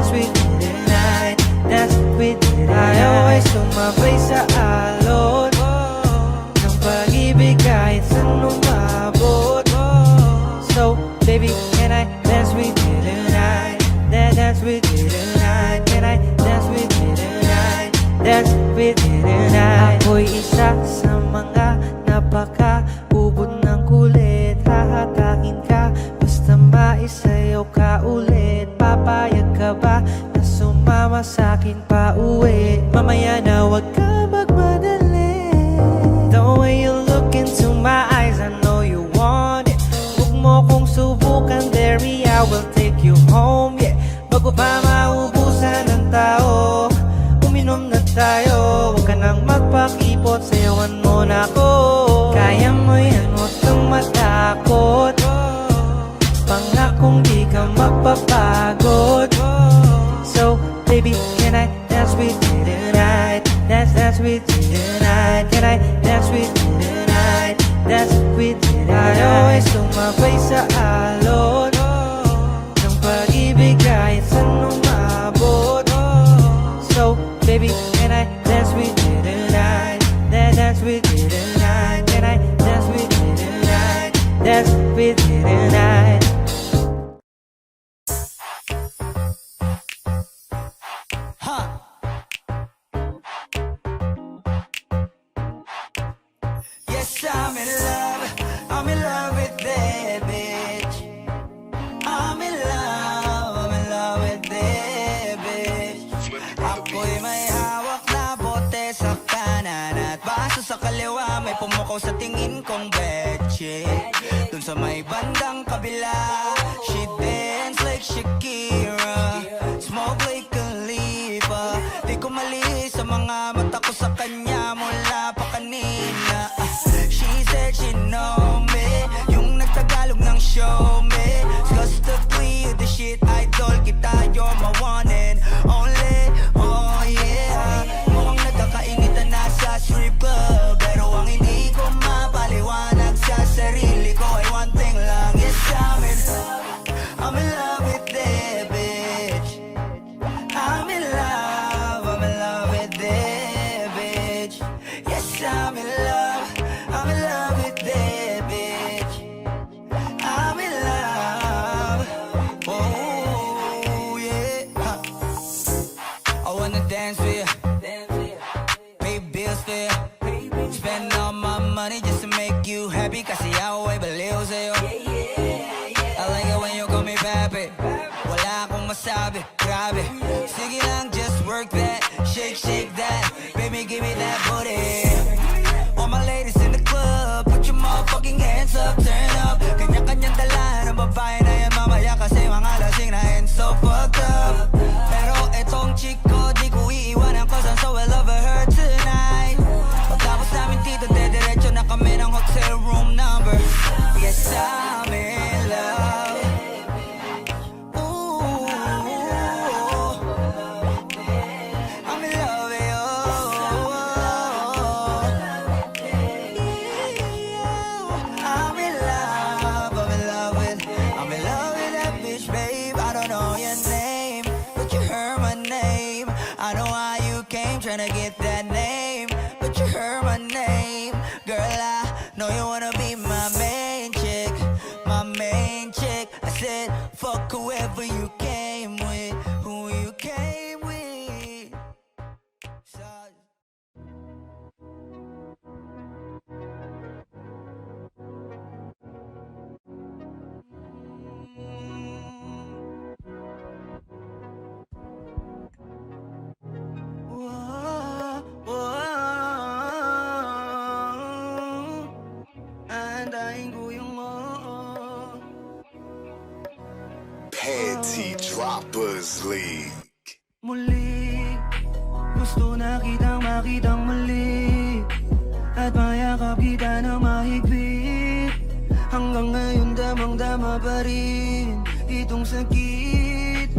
me tonight? Dance with me tonight. Can I dance with me tonight? Dance with me tonight. Ako'y isa sa mga napaka-ubod ng kulit. Hahatakin ka, basta maisayaw ka ulit. Papayag ka ba na sumama sa'kin pa uwi? Mamaya na wag ka magmadali. The way you look into my eyes, I know you want it. Huwag mo kong subukan, Derry, I will take you home, yeah. Bago pa maubusan ng tao, uminom na tayo. Huwag ka nang magpakipot, sayawan mo na ako. Kaya mo yan, huwag kang matakot. Pangakong di ka mapapagod. So, baby, can I dance with you tonight? Dance with you tonight. Can I dance with you tonight? Dance with you tonight. Tayo ay sumabay sa alon ng pag-ibig kahit saan umabot. So, baby, can I dance with you tonight? Dance with you tonight. Can I dance with you tonight? Dance with you tonight. Yes, I'm in love with that bitch. I'm in love with that bitch. Ako'y may hawak na bote sa kanan at baso sa kaliwa, may pumukaw sa tingin kong betche. Dun sa may bandang kabila, she dance like Shakira, smoke like Khalifa. Di ko mali sa mga mata ko sa kanya mula pa kanina. She said she know me, yung nagtagalog ng show me. Disgustingly, the shit idol kita, you're my one and only. Oh yeah, mukhang nagkakainitan na sa strip club, pero ang hindi ko mapaliwanag sa sarili ko ay one thing lang. Yes, I'm in love with that bitch. I'm in love with that bitch. Yes, I'm in love with that bitch. I'm in love. Oh yeah. I wanna dance with you, pay bills for you, spend all my money just to make you happy. Kasi ako ay baliw sa'yo. I like it when you call me papi. Wala akong masabi, grabe. Sige lang, just work that, shake that. Baby, give me that booty. All my ladies in the club, put your motherfucking hands up, turn up. Kanya-kanyang dala ng babae na yan mamaya, kasi mga lasing na and so fucked up. Pero etong chick ko, di ko iiwanan, cause I'm so in love with her tonight. Pagkapos namin dito, dediretso na kami ng hotel room number. Yes, I'm in love. Ooh, I'm in love with you. I'm in love with that bitch, babe. I don't know your name, but you heard my name. I know how you came, tryna get that name, but you heard my name. Girl, I know you wanna be my main chick, my main chick. I said, fuck whoever you came with, who you came with. So- Whoa, whoa. Andahin ko yung oo. Panty Droppers League. Muli, gusto na kitang makitang muli, at mayakap kita na mahigpit. Hanggang ngayon damang-dama pa rin itong sakit.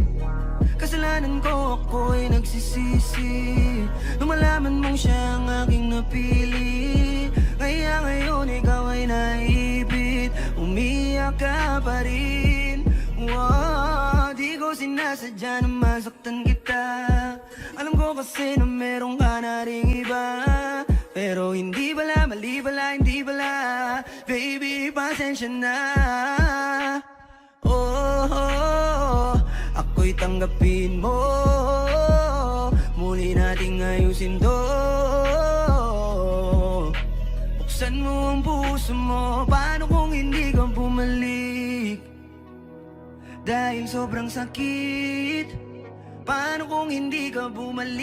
Kasalanan ko, ako'y nagsisisi nung malaman mong siya ang aking napili. Kaya ngayon ikaw ay naipit, umiyak ka pa rin. Wow, di ko sinasadya na masaktan kita. Alam ko kasi na meron ka na ring iba, pero hindi pala, mali pala, hindi pala. Baby, pasensya na. Ako'y tanggapin mo, muli nating ayusin to. Buksan mo ang puso mo, paano kung hindi ka bumalik? Dahil sobrang sakit, paano kung hindi ka bumalik?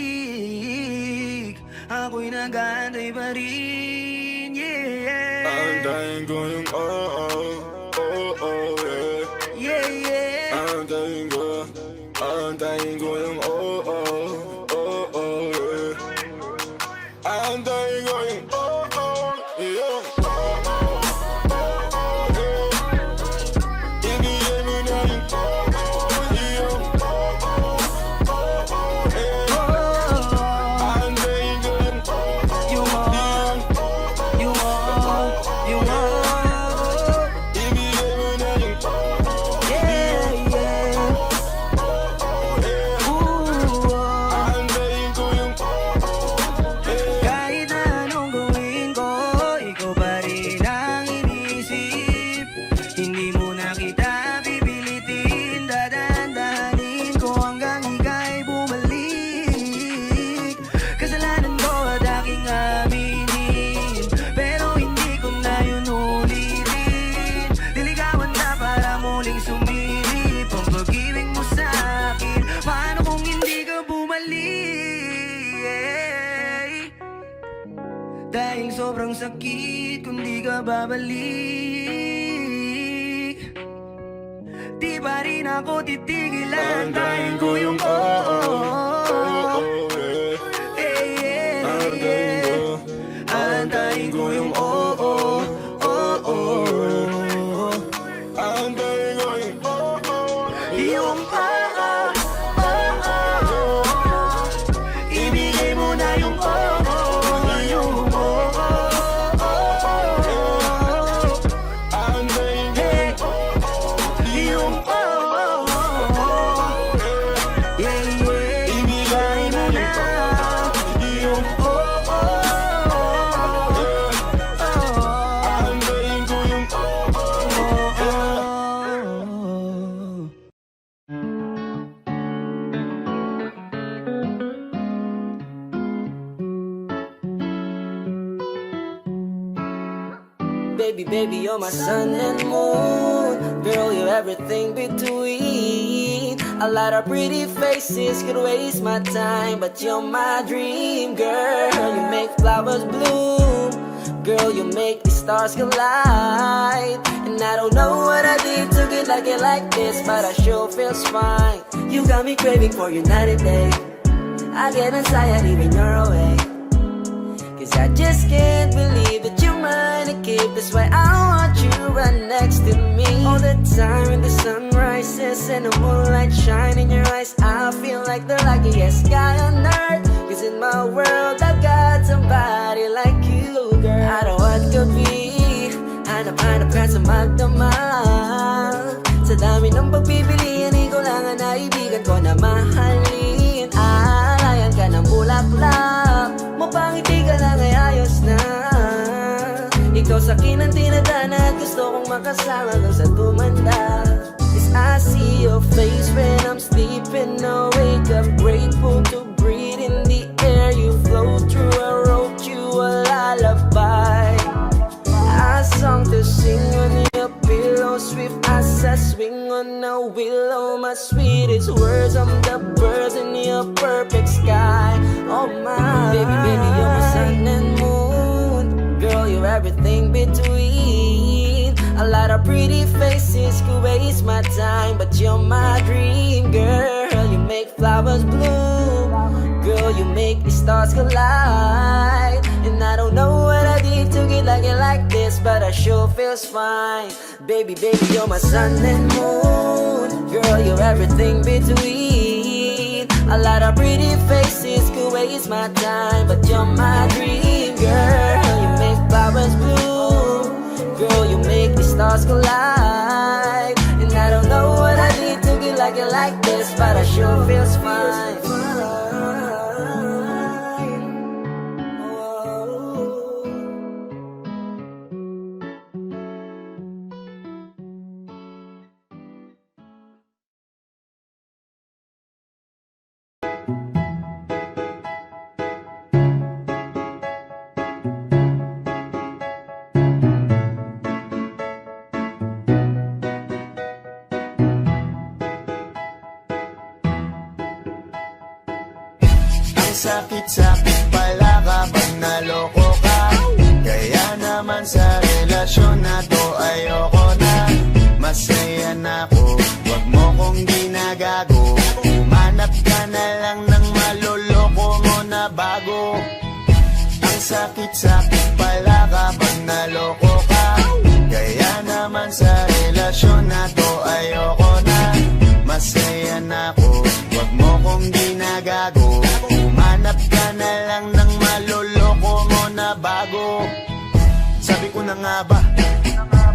Ako'y nag-aantay pa rin, yeah. Aantayin ko yung yeah. Yeah. Aantayin ko yung yeah. Aantayin ko yung yeah. Ibigay mo na yung yeah. Aantayin ko yung You want, you want, you want. ibigay mo na yung Yeah, yeah. Ooh, aantayin ko yung kahit na anong gawin ko, ikaw pa rin ang inisip. Hindi mo na kita pipilitin, dadandanin ko hanggang ika'y bumalik. Kasalanan ko at aking aminin, pero hindi ko na yun ulitin. Niligawan na para muling sumilip ang pag-ibig mo sa'kin. Paano kung hindi ka bumalik? Dahil sobrang sakit kung di ka babalik. Di pa rin ako titigil, aantayin ko yung aantayin ko yung aantayin ko yung ibigay mo na yung aantayin ko yung yeah, yeah. Ibigay mo na yung aantayin ko yung Baby, baby, you're my sun and moon. Girl, you're everything between. A lot of pretty faces could waste my time, but you're my dream, girl. You make flowers bloom. Girl, you make the stars collide. And I don't know what I did to get like this, but I sure feels fine. You got me craving for you night and day. I get anxiety when you're away. Cause I just can't believe that you're mine to keep. That's why I want you right next to me all the time. When the sun rises and the moonlight shine in your eyes, I feel like the luckiest guy on earth. Cause in my world I got somebody like you, girl. I don't want to be hanap-hanap ka sa magdamag. Sa dami ng pagpipilian, ikaw lang ang naibigan ko na mahalin. Alayan ka ng bulaklak, mapangiti ka lang ay ayos na. Ikaw sa akin ang tinadhana at gusto kong makasama hanggang sa tumanda. Cause I see your face when I'm sleeping. I wake up grateful to breathe in the air you flow through. I wrote you a lullaby, a song to sing on your pillow, swift as I swing on a willow. My sweetest words, I'm the birds in your perfect sky. Oh my, baby, baby, you're my sun and moon. Girl, you're everything between. A lot of pretty faces could waste my time, but you're my dream, girl. You make flowers bloom. Girl, you make the stars collide. And I don't know what I did to get like this, but I sure feels fine. Baby, baby, you're my sun and moon. Girl, you're everything between. A lot of pretty faces could waste my time, but you're my dream, girl. You make flowers bloom. Girl, you make the stars collide. And I don't know what I did to get like this, but I sure feels fine. sakit-sakit pala kapag naloko ka. Kaya naman sa relasyon na to ayoko na. Masaya na ako, wag mo kong ginagago. Umanap ka na lang ng maloloko mo na bago. Ang sakit-sakit pala kapag naloko ka. Kaya naman sa relasyon na to ayoko na. Masaya na ako, wag mo kong ginagago. Umanap ka na lang ng maloloko mo na bago. Sabi ko na nga ba,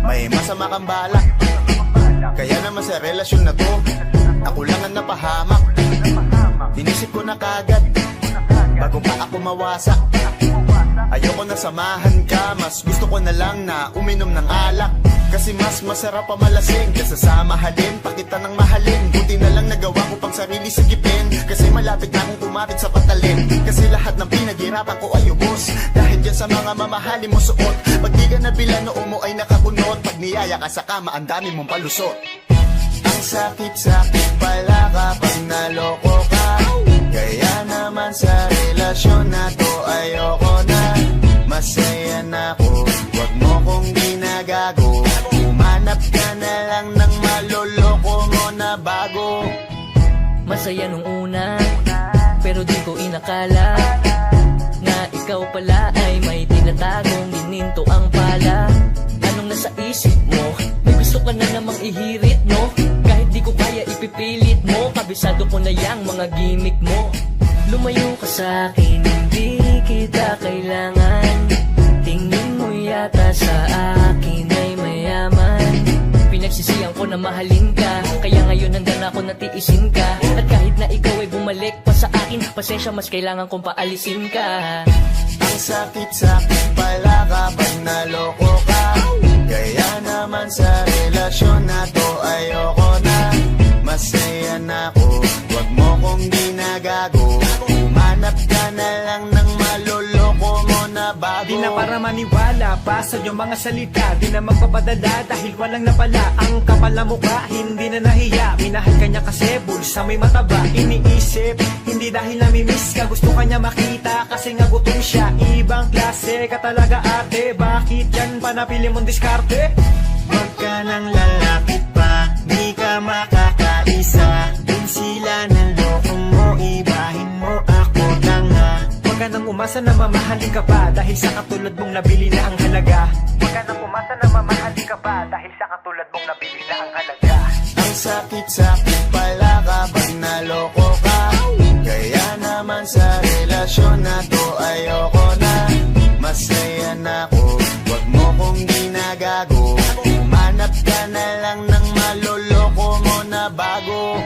may masama kang balak. Kaya naman sa relasyon na to, ako lang ang napahamak. Inisip ko na kagad, bago pa ako mawasak. Ayoko na samahan ka, mas gusto ko na lang na uminom ng alak. Kasi mas masarap pa malasing kaysa sa mahalin, pa kita ng mahalin. Buti na lang nagawa ko pang sarili sigipin, kasi malapit na akong kumapit sa patalin. Kasi lahat ng pinaghirapan ko ay ubos, dahil dyan sa mga mamahalin mo suot. Pag di ka nabila noo mo ay nakabunot, pag niyaya ka sa kama ang dami mong palusot. Ang sakit-sakit pala kapag naloko ka. Kaya naman sa relasyon na to ayoko na. Masaya na ako, wag mo kong ginagago. Umanap ka na lang ng maloloko mo na bago. Masaya nung una, pero di ko inakala na ikaw pala ay may tinatagong gininto ang pala. Anong nasa isip mo? May gusto ka na namang ihirit, no? Kahit di ko kaya ipipilit mo, kabisado ko na yang mga gimmick mo. Lumayo ka sa'kin, hindi kita kailangan. Tingin mo yata sa akin ay mayaman. Pinagsisihan ko na mahalin ka, kaya ngayon handa na ako natiisin ka. At kahit na ikaw ay bumalik pa sa akin, pasensya mas kailangan kong paalisin ka. Ang sakit-sakit pala kapag naloko ka. Kaya naman sa relasyon na to ayoko na. Masaya na ako, wag mo kong ginagago. Umanap ka na lang ng maloloko mo na bago. Di na para maniwala pa sa iyong mga salita. Di na magpapadala dahil walang napala. Ang kapal na mukha, hindi na nahiya. Minahal ka niya kasi bulsa may mataba. Iniisip, hindi dahil namimiss ka. Gusto ka niya makita kasi nga gutom siya. Ibang klase ka talaga ate. Bakit yan pa napili mong diskarte? Wag ka nang lalapit pa, di ka makakaisa. Din sila ng loko mo, ibahin mo ako tanga. Wag ka nang umasa na mamahalin ka pa, dahil sa katulad mong nabili na ang halaga. Wag ka nang umasa na mamahalin ka pa, dahil sa katulad mong nabili na ang halaga. Ang sakit-sakit pala kapag naloko ka. Kaya naman sa relasyon na to ayoko na. Masaya na ako, wag mo kong ginagago. Umanap ka na lang ng maloloko mo na bago.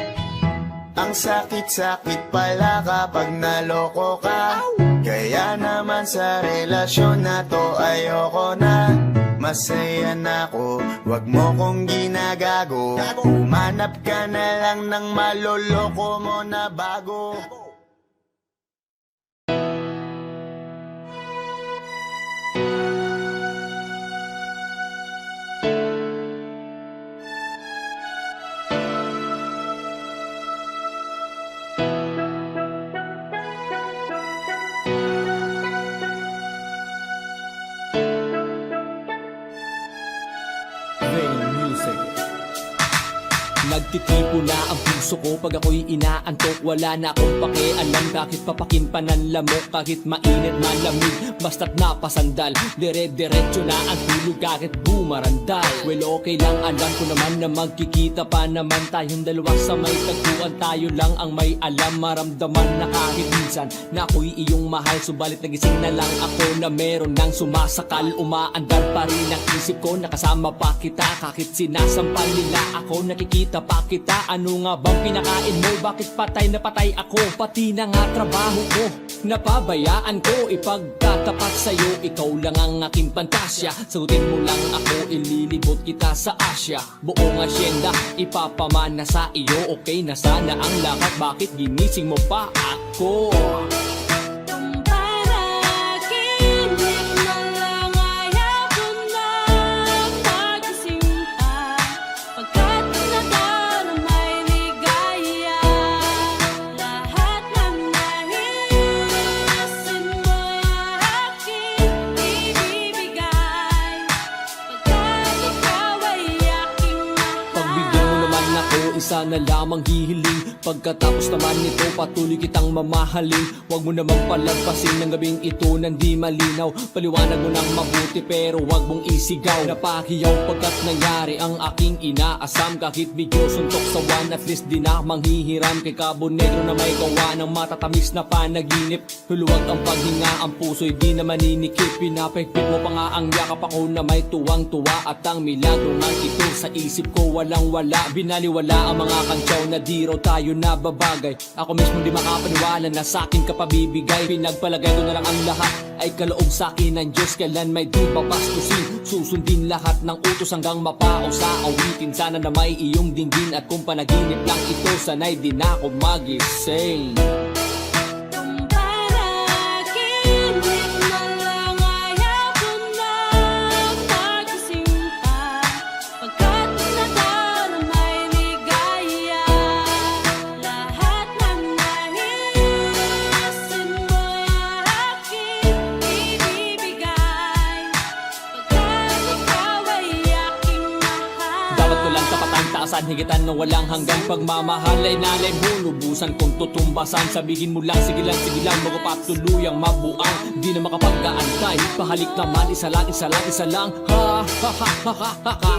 Ang sakit-sakit pala kapag naloko ka. Kaya naman sa relasyon na to ayoko na. Masaya na ako, wag mo kong ginagago. Umanap ka na lang ng maloloko mo na bago. Nagtitipo na ang puso ko pag ako'y inaantok. Wala na akong pakialam kahit papakin pa ng lamok. Kahit mainit malamig, basta't napasandal. Dire-diretso na ang tulog kahit bumarandal. Well okay lang, alam ko naman na magkikita pa naman tayong dalawa sa may tagpuan. Tayo lang ang may alam, maramdaman na kahit minsan na ako'y iyong mahal. Subalit nagising na lang ako na meron nang sumasakal. Umaandar pa rin ang isip ko, nakasama pa kita. Kahit sinasampal nila ako, nakikita pa kita. Ano nga bang pinakain mo? Bakit patay na patay ako? Pati na nga trabaho ko, napabayaan ko. Ipagtatapat sa'yo, ikaw lang ang aking pantasya. Sagutin mo lang ako, ililibot kita sa Asya. Buong asyenda, ipapamana sa iyo. Okay na sana ang lahat, bakit ginising mo pa ako? lamang hihiling. Pagkatapos naman nito patuloy kitang mamahalin. Huwag mo namang palagpasin ng gabing ito nang di malinaw. Paliwanag mo ng mabuti pero huwag mong isigaw. Napahiyaw pagkat nangyari ang aking inaasam. Kahit medyo suntok sa one, at least di na manghihiram. Kay Cabo Negro na may gawa ng matatamis na panaginip. Huluwag ang paghinga, ang puso'y di na maninikip. Pinapahigpit mo pa nga ang yakap, ako na may tuwang-tuwa. At ang milagro nga ito sa isip ko walang-wala. Binaliwala ang mga kantsaw na di raw tayo nababagay. Ako mismo di makapaniwala na sa'kin ka pabibigay. Pinagpalagay ko na lang ang lahat ay kaloob sa'kin ng Diyos. Kailan may di papastusin, susundin lahat ng utos hanggang mapao sa awitin. Sana na may iyong dinggin at kung panaginip lang ito, sana'y di na ako magising. Higitan na walang hanggang pagmamahal ay nalay mo. Lubusan kong tutumbasan. Sabihin mo lang, sige lang, magpapatuluyang mabuang. Di na makapag-aantay. Pahalik naman, isa lang. Ha, ha, ha, ha, ha, ha, ha.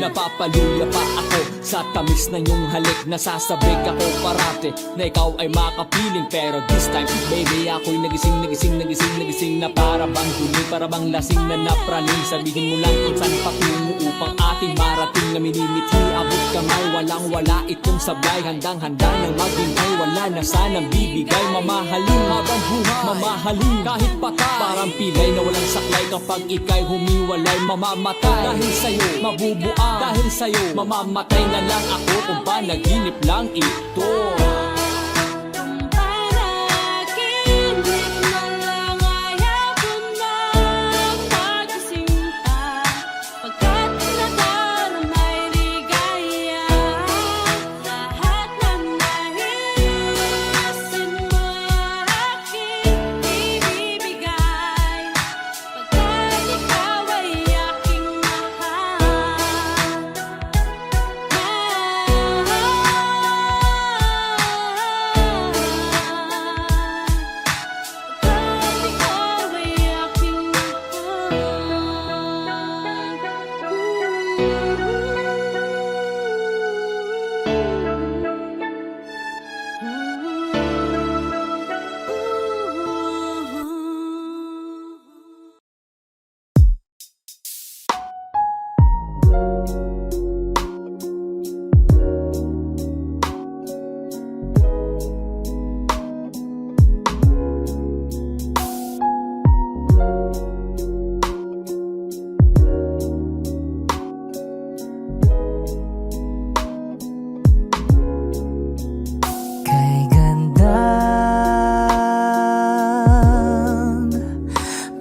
Napapaluya pa ako sa tamis na iyong halik. Nasasabik ako parate na ikaw ay makapiling. Pero this time, baby, ako'y nagising na para bang duling, para bang lasing na napraning. Sabihin mo lang kung saan patungo upang ating marating na minimithi. Abot kamay, walang-wala itong sablay. Handang-handang nang maghintay, wala na sanang bibigay. Mamahalin habang buhay, mamahalin kahit patay. Parang pilay na walang saklay kapag ika'y humiwalay. Mamamatay dahil sa'yo, mabubuang dahil sa'yo. Mamamatay na lang ako kung panaginip lang ito.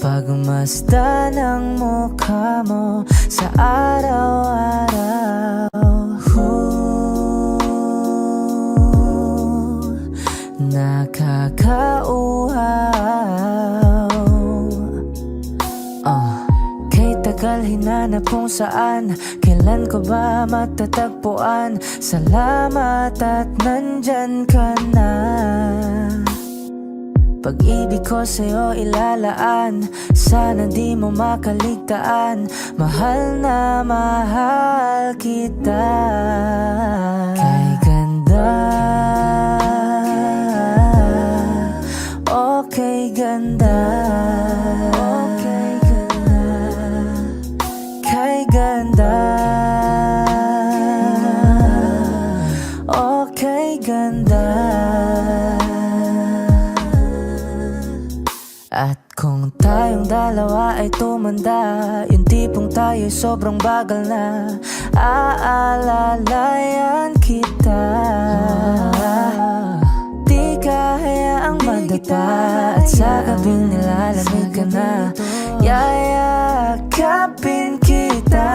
Pagmasdan ang mukha mo sa araw-araw. Nakakauhaw. Kay tagal hinanap kung saan, kailan ko ba matatagpuan. Salamat at nandyan ka na. Pag-ibig ko sa'yo ilalaan, sana di mo makaligtaan. Mahal na mahal kita. Kay ganda, okay ganda, okay ganda. Kay ganda, okay ganda. At kung tayong dalawa ay tumanda, yung tipong tayo'y sobrang bagal na, aalalayan kita. Di kahayaang madapa, at sa gabing nilalamig ka na, yayakapin kita.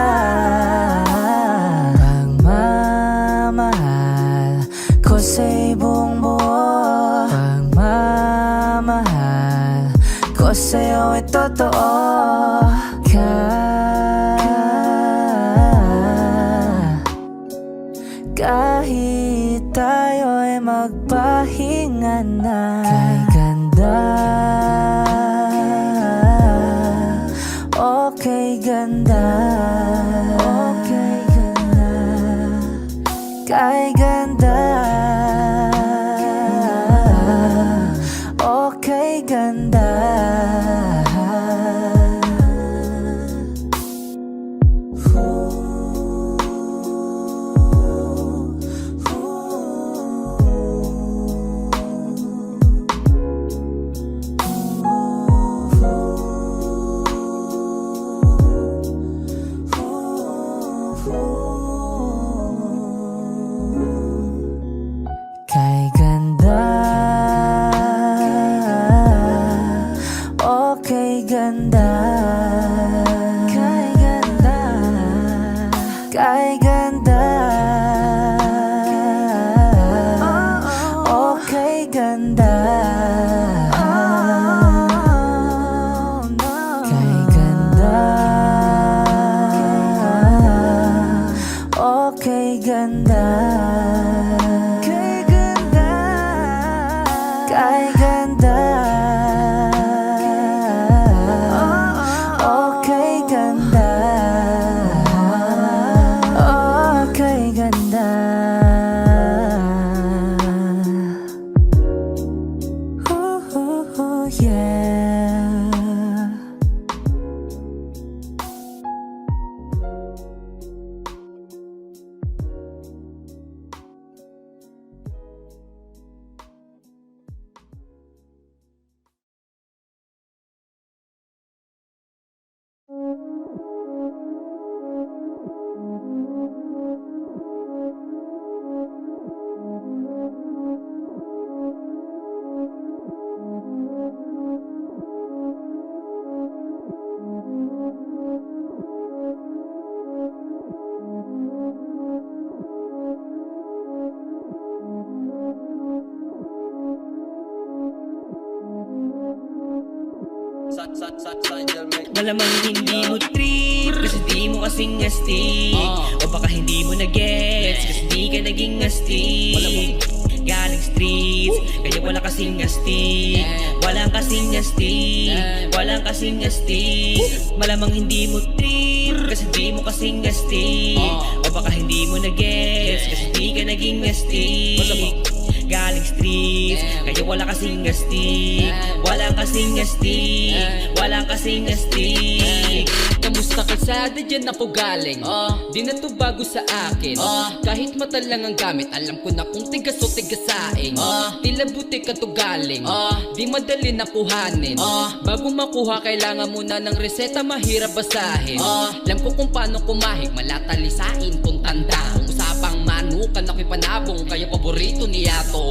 Pagmamahal ko sa'y buong buo, pagmamahal ko sa'yo ay totoo. Kahit Pwede magpahinga na. Kay ganda, okay ganda, okay ganda, kay ganda, okay ganda. Kay ganda, okay ganda, kay ganda, kay ganda, okay ganda, kay ganda, okay ganda. Kay ganda, okay ganda, okay ganda. Ooh, yeah. Malamang hindi mo trip kasi di mo kasing astig. O baka hindi mo na-gets kasi di ka naging astig. Galing streets, kaya wala kasing astig. Walang kasing astig, walang kasing astig. Malamang hindi mo trip kasi di mo kasing astig. O baka hindi mo na-gets kasi di ka naging astig. Galing streets, kaya wala kasing astig. Walang kasing astig, walang kasing astig. Kamusta kalsada dyan ako galing? Di na to bago sa akin. Kahit mata lang ang gamit, alam ko na kung tigas o tigasaing. Tila buti ka to galing, di madali na kuhanin. Bago makuha kailangan muna ng reseta, mahirap basahin. Alam ko kung paano kumahig, malatalisain kung tanda. Usapang manukan ako'y panabong, kaya paborito niya to.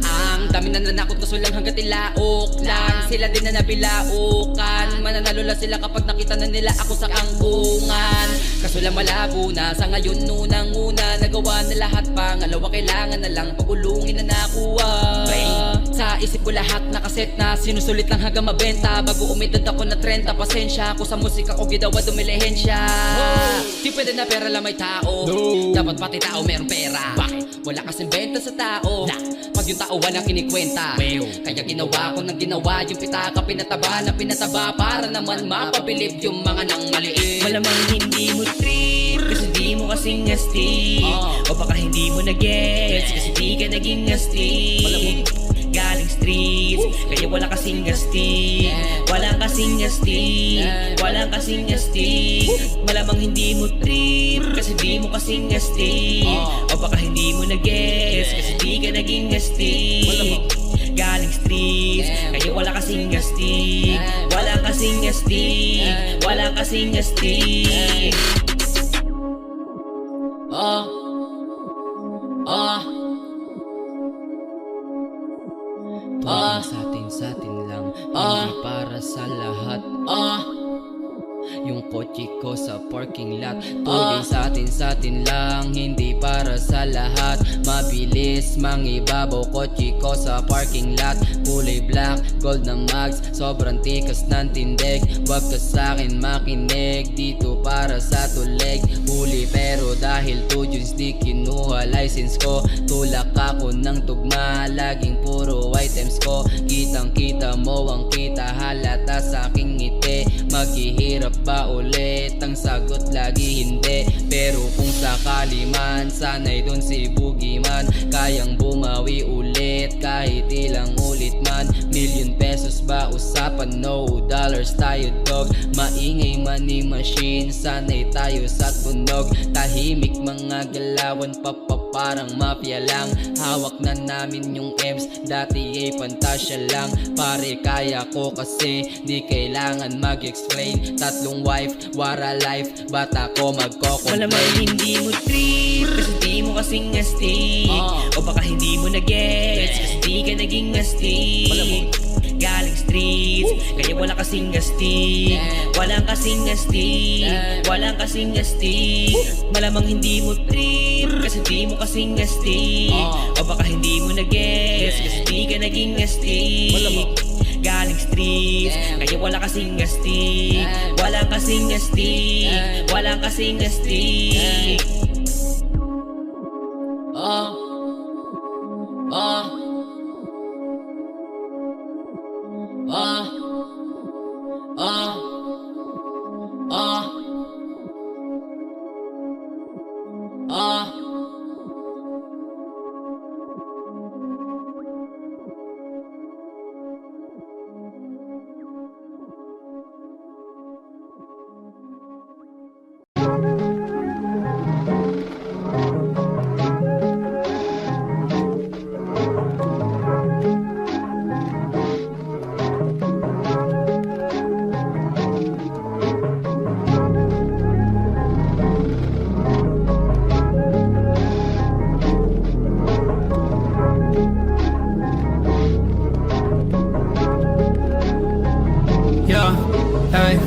Ang dami na nanakot kaso lang hanggat ilaok lang. Sila din na nabilaukan, mananalo lang sila kapag nakita na nila ako sa kangkungan. Kaso lang malabo na sa ngayon, unang-una nagawa na lahat, pangalawa kailangan na lang pagulungin na nakuha. Sa isip ko lahat nakaset na, sinusulit lang hanggang mabenta. Bago umidad ako na 30, pasensya ako sa musika ko gidawa dumilihensya. Di pwede na pera lang may tao, dapat pati tao meron pera. Bakit? Wala kasing benta sa tao, pag yung tao walang kinikwenta. Kaya ginawa ko ng ginawa, yung pitaka pinataba na pinataba, para naman mapabilib yung mga nang maliit. Malamang hindi mo trip kasi di mo kasing astig. O baka hindi mo na-gets kasi di ka naging astig. Galing streets, kaya wala kasing astig. Walang kasing astig, walang kasing astig. Malamang hindi mo trip kasi di mo kasing astig. O baka hindi mo na-gets kasi di ka naging astig. Galing streets, kaya wala kasing astig. Walang kasing astig, walang kasing astig. Tuwing sa atin lang, hindi para sa lahat. Yung kotse ko sa parking lot, tuloy sa atin lang, hindi para sa lahat. Mabilis Linis, mangibabaw, kotse ko sa parking lot. Kulay black, gold na mags, sobrang tikas ng tindig. Wag ka sa'kin makinig, dito para sa tulig. Huli pero dahil 2 Junes di kinuha license ko. Tulak ako ng tugma, laging puro items ko. Kitang kita mo ang kita, halata sa aking ngiti. Maghihirap ba ulit? Ang sagot lagi hindi. Pero kung sakali man, sana'y dun si Boogeyman. Kayang bumawi ulit kahit ilang ulit man. ₱1,000,000 ba usapan? No dollars tayo dog. Maingay money machine, sana'y tayo sa tunog. Tahimik mga galawan, parang mafia lang. Hawak na namin yung M's, dati ay pantasya lang. Pare kaya ko kasi di kailangan mag-explain. 3 wife, wara life, bata ko magko-complain. Malamang hindi mo trip kasi di mo kasing astig. O baka hindi mo na-gets kasi di ka naging astig. Galing streets, kaya wala kasing astig. Walang kasing astig, walang kasing astig. Malamang hindi mo trip kasi di mo kasing astig. O baka hindi mo na-gets kasi di ka naging astig. Galing streets, kaya wala kasing astig. Walang kasing astig, walang kasing astig. Hey,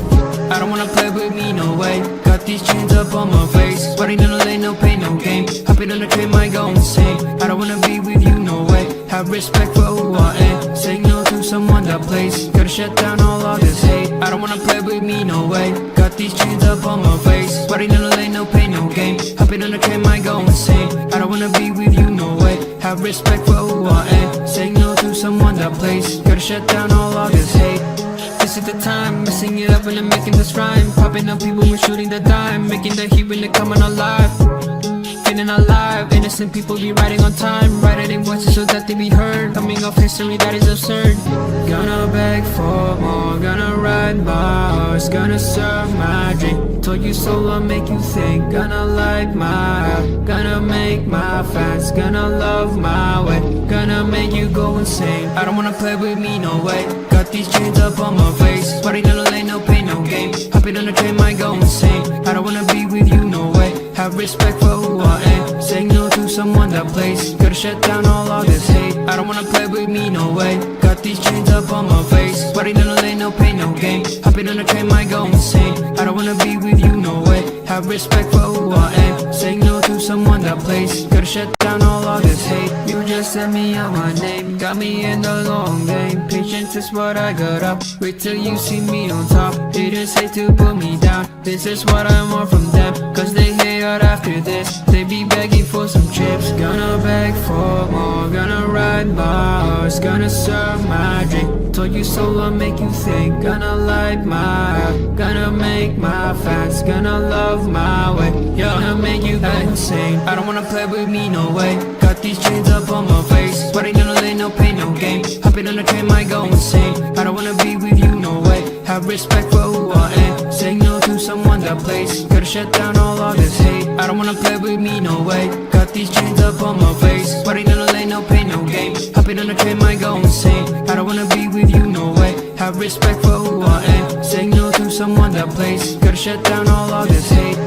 I don't wanna play with me, no way. Got these chains up on my face. Riding in a lane, no pain, no game. Hopping on the train, might go insane. I don't wanna be with you, no way. Have respect for who I am. Saying no to someone that plays. Gotta shut down all of this hate. I don't wanna play with me, no way. Got these chains up on my face. Riding in a lane, no pain, no game. Hopping on the train, might go insane. I don't wanna be with you, no way. Have respect for who I am. Saying no to someone that plays. Gotta shut down all of this hate. This is the time, messing it up and I'm making this rhyme. Popping up people, we're shooting the dime. Making the heat when they coming alive. Feeling alive, innocent people be riding on time. Writing voices so that they be heard. Coming off history that is absurd. Gonna beg for more, gonna ride my horse. Gonna serve my drink, told you so I'll make you think. Gonna light my up, gonna make my fans. Gonna love my way, gonna make you go insane. I don't wanna play with me, no way. Got these chains up on my face. Party in the lane, no pain, no game. Hopping on the train, might go insane. I don't wanna be with you, no way. Have respect for who I am. Saying no to someone that plays. Gotta shut down all of this hate. I don't wanna play with me, no way. Got these chains up on my face. Party in the lane, no pain, no game. Hopping on the train, might go insane. I don't wanna be with you, no way. Have respect for who I am. Saying no to someone that plays. Gotta shut down all of this hate. You just sent me out my name, got me in the long game. Patience is what I got up. Wait till you see me on top. Haters hate to put me down. This is what I want from them, cause they hate out after this. They be begging for some chips. Gonna beg for more, gonna ride my horse. Gonna serve my drink, told you so I'll make you think. Gonna light my up, gonna make my fans. Gonna love my way, gonna make you go insane. I don't wanna play with me, no way. Got these chains up on my face. Riding in the lane, no pain, no game. Hopping on the train, might go insane. I don't wanna be with you, no way. Have respect for who I am. Saying no to someone that plays. Gotta shut down all of this hate. I don't wanna play with me, no way. Got these chains up on my face. Riding in the lane, no pain, no game. Hopping on the train, might go insane. I don't wanna be with you, no way. Have respect for who I am. Saying no to someone that plays. Gotta shut down all of this hate.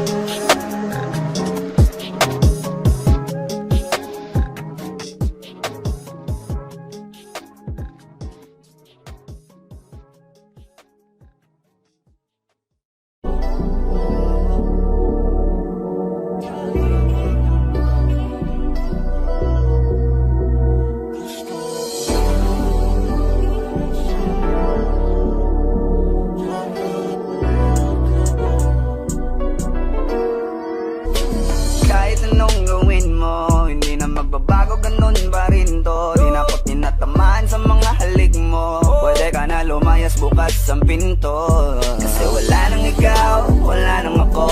lumayas bukas ang pinto. Kasi wala nang ikaw, wala nang ako,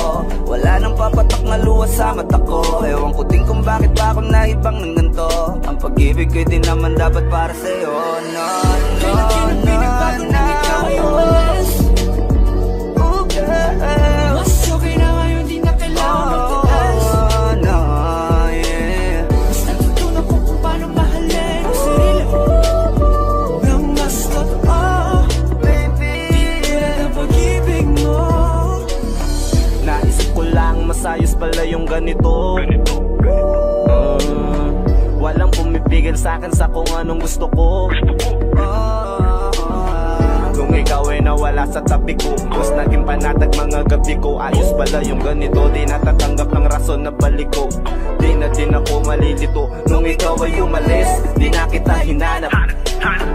wala nang papatak na luha sa mata ko. Ewan ko din kung bakit ba ako naibang ng ganito. Ang pag-ibig ko'y di naman dapat para sa'yo. No, no, no, no, ikaw ay umalis. Oh girl, Mas okay na ngayon, di na kailangan magtiis. no, yeah. Mas natutunan ko kung paano mahalin ang sarili nang mas totoo. Baby, Tulad ng pag-ibig mo. Naisip ko lang masayos pala yung ganito. Walang pumipigil sa'kin sa kung anong gusto ko. Kung ikaw ay nawala sa tabi ko, mas naging panatag mga gabi ko. Ayos pala yung ganito, di natatanggap ng rason na balik ko. Di na din ako malilito nung ikaw ay umalis. Di na kita hinanap,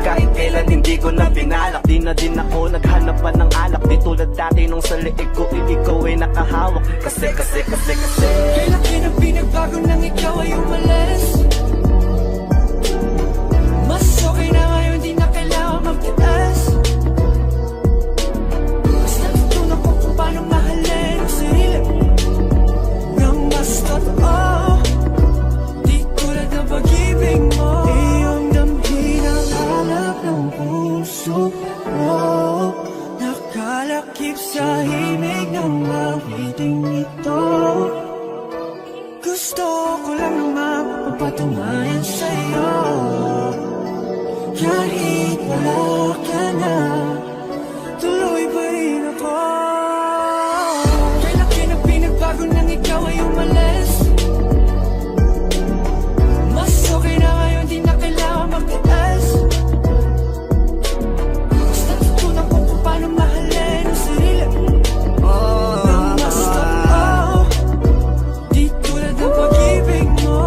kahit kailan hindi ko na pinalak. Di na din ako naghanap pa ng alak. Di tulad dati nung sa liig ko, ikaw ay nakahawak. Kasi Kailan kinang pinagbago nang ikaw ay umalis. Mas okay na ngayon, di na kailangan magtiis. Mas natutunan ko kung paano mahalin ang sarili nang mas totoo. Di tulad ng pag-ibig mo. Iyong damhin ang hanap ng puso mo. Nakalakip sa himig ng awiting ito. Gusto ko lang naman magpatunayan sa'yo. Kahit wala ka na, tuloy pa rin ako. Kailan kinang pinagbago nang ikaw ay umalis. Mas okay na ngayon, di na kailangan magtiis. Mas natutunan ko kung paano mahalin ang sarili nang mas totoo. Di tulad ng pag-ibig mo.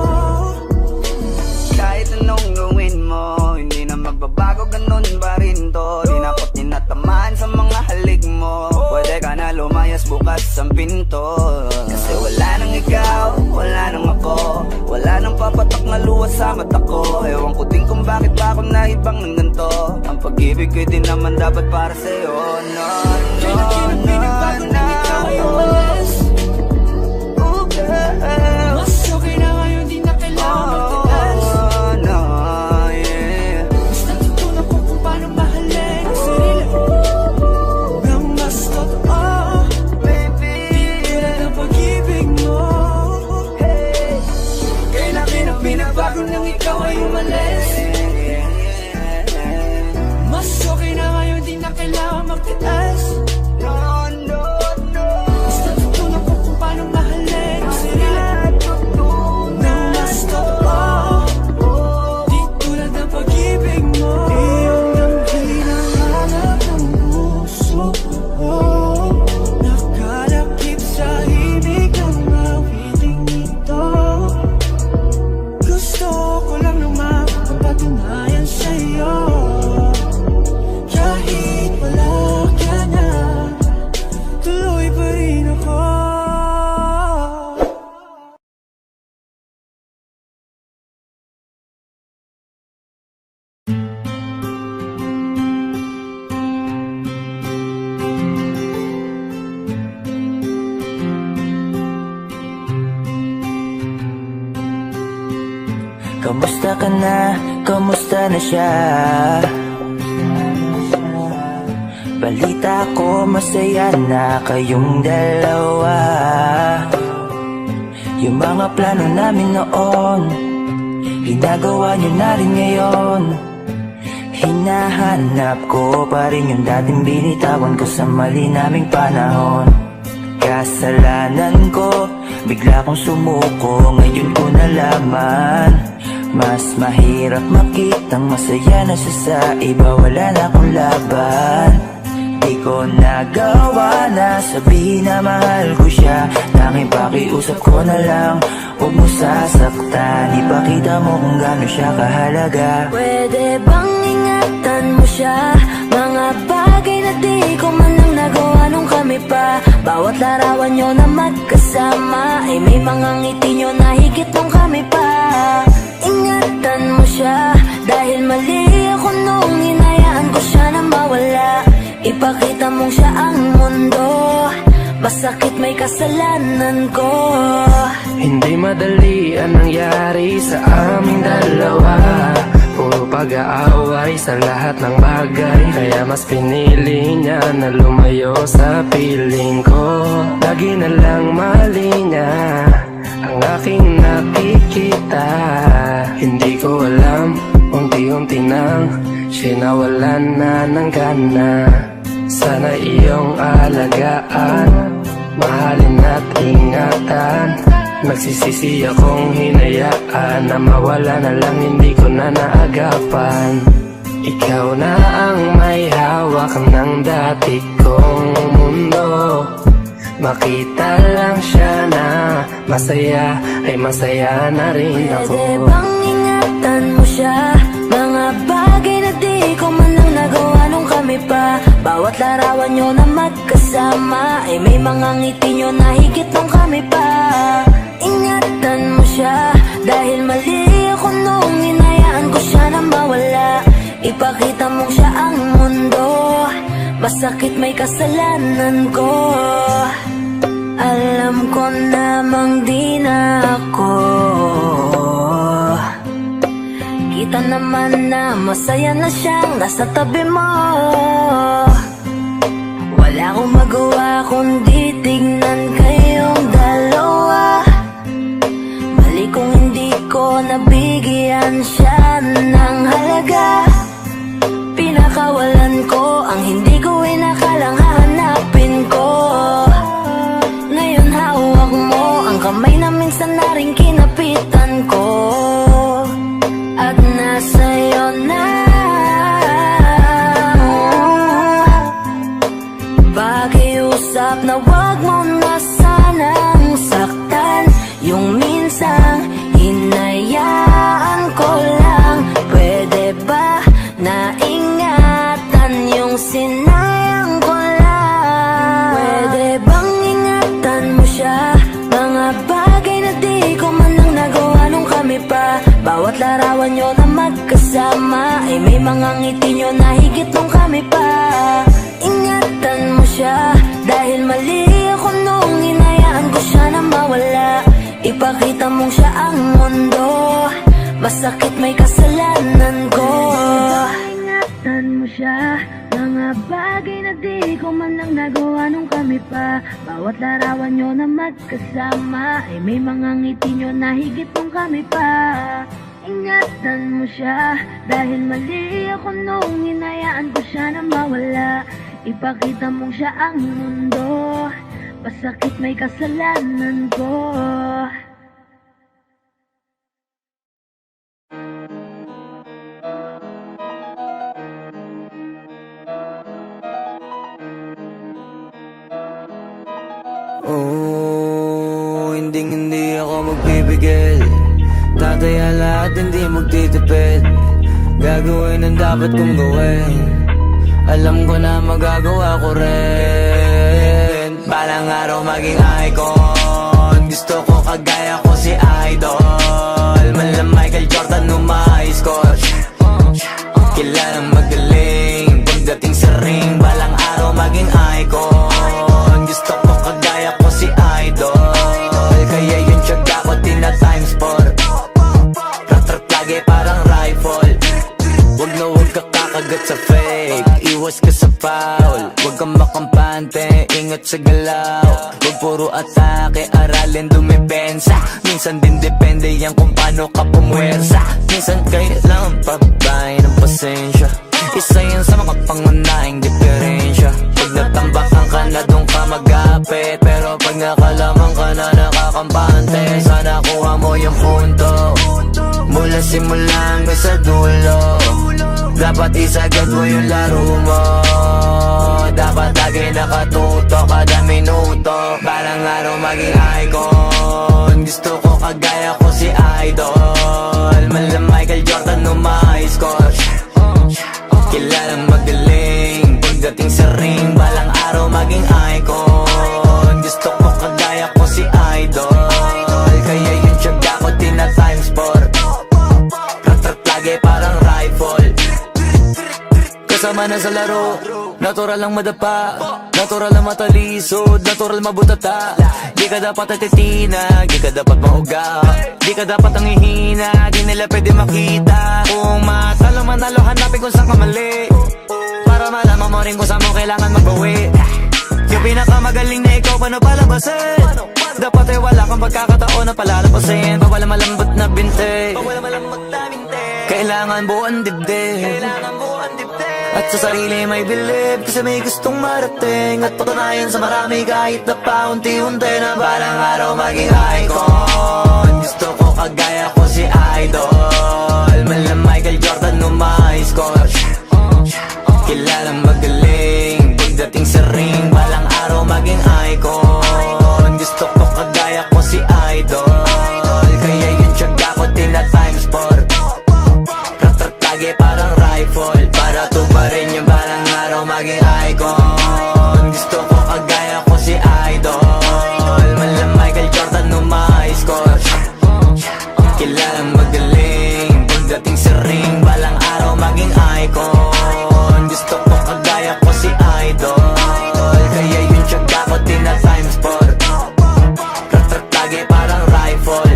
kahit anong gawin mo, hindi na magbabago, ganun pa rin to. Di na ako tinatamaan sa mga halik mo. Pwede ka na lumayas bukas ang pinto. Kasi wala nang ikaw, wala nang ako, wala nang papatak na luha sa mata ko. Ewan ko din kung bakit ba ako naibang ng ganito. Ang pag-ibig ko'y di naman dapat para sa'yo. No, no, Kailan kinang no, pinagbago no, nang ikaw ay umalis. oh girl. Mas okay na ngayon, di na kailangan magtiis. Oh, no, yeah. Mas natutunan ko kung paano mahalin ang sarili nang mas totoo. Baby, Tulad ng pag-ibig mo. Kailan kinang pinagbago nang ikaw ay umalis. Mas okay na ngayon, di na kailangan magtiis. no, no, no. Mas natutunan ko kung paano mahalin ang sarili nang mas totoo. Di tulad ng pag-ibig mo. Iyong damhin ang hanap ng puso ko. Nakalakip sa himig ng awiting ito. Gusto ko lang naman magpatunayan sa'yo. Kahit wala ka na, tuloy pa rin ako. Kamusta ka na? Kamusta na siya? Balita ko masaya na kayong dalawa. Yung mga plano namin noon, ginagawa niyo na rin ngayon. Hinahanap ko pa rin yung dating binitawan ko sa mali naming panahon. Kasalanan ko, bigla kong sumuko, ngayon ko nalaman. Mas mahirap makitang masaya na siya sa iba, wala na akong laban. Di ko nagawa na sabihin na mahal ko siya. Tanging pakiusap ko na lang, huwag mo sasaktan. Ipakita mo kung gaano siya kahalaga. Pwede bang ingatan mo siya? Mga bagay na di ko man lang nagawa nung kami pa. Bawat larawan nyo na magkasama ay may mga ngiti nyo na higit nung kami pa. Ingatan mo siya, dahil mali ako nung hinayaan ko siya na mawala. ipakita mong siya ang mundo. Masakit may kasalanan ko. Hindi madali ang nangyari sa aming dalawa. Puro pag-aaway sa lahat ng bagay, kaya mas pinili niya na lumayo sa piling ko. Lagi na lang mali niya ang aking nakikita. Hindi ko alam, unti-unti nang sinawalan na ng gana. Sana iyong alagaan, mahalin at ingatan. Nagsisisi akong hinayaan na mawala na lang, hindi ko na naagapan. Ikaw na ang may hawak ng dati kong mundo. Makita lang siya na masaya, ay masaya na rin ako. Pwede bang ingatan mo siya? Mga bagay na di ko man lang nagawa nung kami pa. Bawat larawan nyo na magkasama, ay may mga ngiti nyo na higit nung kami pa. Ingatan mo siya, dahil mali ako nung hinayaan ko siya na mawala. Ipakita mong siya ang mundo. Masakit may kasalanan ko. Alam ko namang di na ako. Kita naman na masaya na siyang nasa tabi mo. Wala akong magawa kundi tignan kayong dalawa. Mali kung hindi ko nabigyan siya ng halaga. Pinakawalan ko ang hindi ko inakalang hahanapin ko. Ngayon hawak mo ang kamay na minsan na rin kinapitan ko. At nasa'yo na. Pakiusap na wag mo na sanang saktan. Yung minsang hinayaan ko lang. Pwede ba na ingatan yung sinayang ko lang? Pwede bang ingatan mo siya? Mga bagay na di ko man lang nagawa nung kami pa. Bawat larawan nyo na magkasama, ay may mga ngiti nyo na higit nung kami pa. Ingatan mo siya, dahil mali ako nung hinayaan ko siya na mawala. Ipakita mong siya ang mundo. Masakit may kasalanan ko. Ingatan mo siya, mga bagay na di ko man lang nagawa nung kami pa. Bawat larawan nyo na magkasama, ay may mga ngiti nyo na higit nung kami pa. Ingatan mo siya, dahil mali ako nung hinayaan ko siya na mawala. Ipakita mong siya ang mundo. Masakit may kasalanan ko. Oh, hindi ako magpipigil. Tataya lahat, hindi magtitipid. Gagawin ang dapat kong gawin. Alam ko na magagawa ko rin. Balang araw maging icon. Gusto ko kagaya ko si Idol. Mala Michael Jordan nung ma-high score. Kilalang magaling pagdating sa ring. Balang araw maging icon. Gusto ko kagaya ko si Idol. Kaya yung tiyaga ko tina-times 4. Rat-rat lagi parang rifle. Wag na wag ka kakagat sa fake. Iwas ka sa foul. Wag kang makampante, ingat sa galaw. Wag puro atake, aralin dumipensa. Minsan din depende yan kung paano ka pumwersa. Minsan kailangan pabay ng pasensya. Isa yan sa mga pangunahing diferensya. Pag natambakan ka na doon ka mag-apit. Pero pag nakalaman ka na nakakampante, sana kuha mo yung punto. Mula simula hanggang sa dulo, dapat isagad mo yung laro mo. Dapat lagi nakatuto kada minuto. Balang araw maging icon. Gusto ko kagaya ko si Idol. Mala Michael Jordan nung ma-high score. Kilalang magaling pagdating sa ring. Balang araw maging icon. Gusto ko kagaya ko si Idol. Kaya yung tiyaga ko tina-times 4. Rat-rat lagi parang rifle. Kasama na sa laro, Natural lang madapa, natural lang matalisod, natural mabutata. Di ka dapat atitinag, di ka dapat mauga, di ka dapat ang ihina, di nila pwede makita. Kung matalo manalo, hanapin kung saan ka mali, para malaman mo rin kung saan mo kailangan magbawi. Yung pinakamagaling na ikaw, paano palabasin? Dapat ay wala kang pagkakataon na palalapasin. Bawala malambot na binte, kailangan buuan dibdib, at sa sarili may believe, kasi may gustong marating at patunayan sa marami, kahit na paunti-unti, na balang araw maging icon. Gusto ko kagaya ko si Idol, mala Michael Jordan no may score, kilalang magaling pagdating sa ring, balang araw maging icon. Gusto ko kagaya ko si Idol, kaya yung tiyaga ko tina-times 4, lagi parang rifle, para tuparin yung balang araw maging icon. Gusto ko kagaya ko si Idol, mala Michael Jordan no may score, kilalang magaling pagdating sa ring, balang araw maging icon. Gusto ko kagaya ko si Idol, kaya yung tiyaga ko tina-times 4, lagi parang rifle.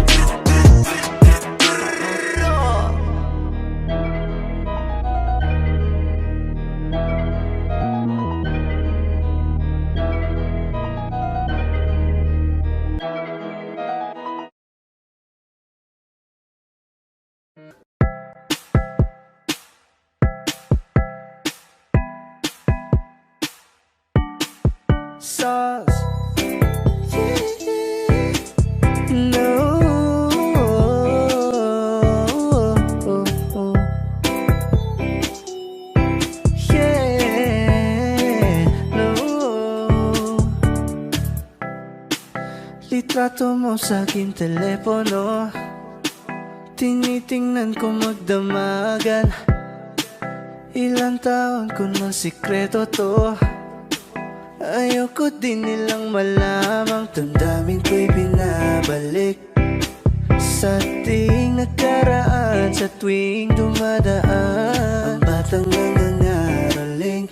Sauce. No. Yeah. No. Litrato mo sa aking telepono, tinitingnan ko magdamagan. Ilang taon ko ng sikreto to, ayoko din nilang malamang. Damdamin ko'y binabalik sa ating nakaraan, sa tuwing dumadaan. Ang batang nangangaraling,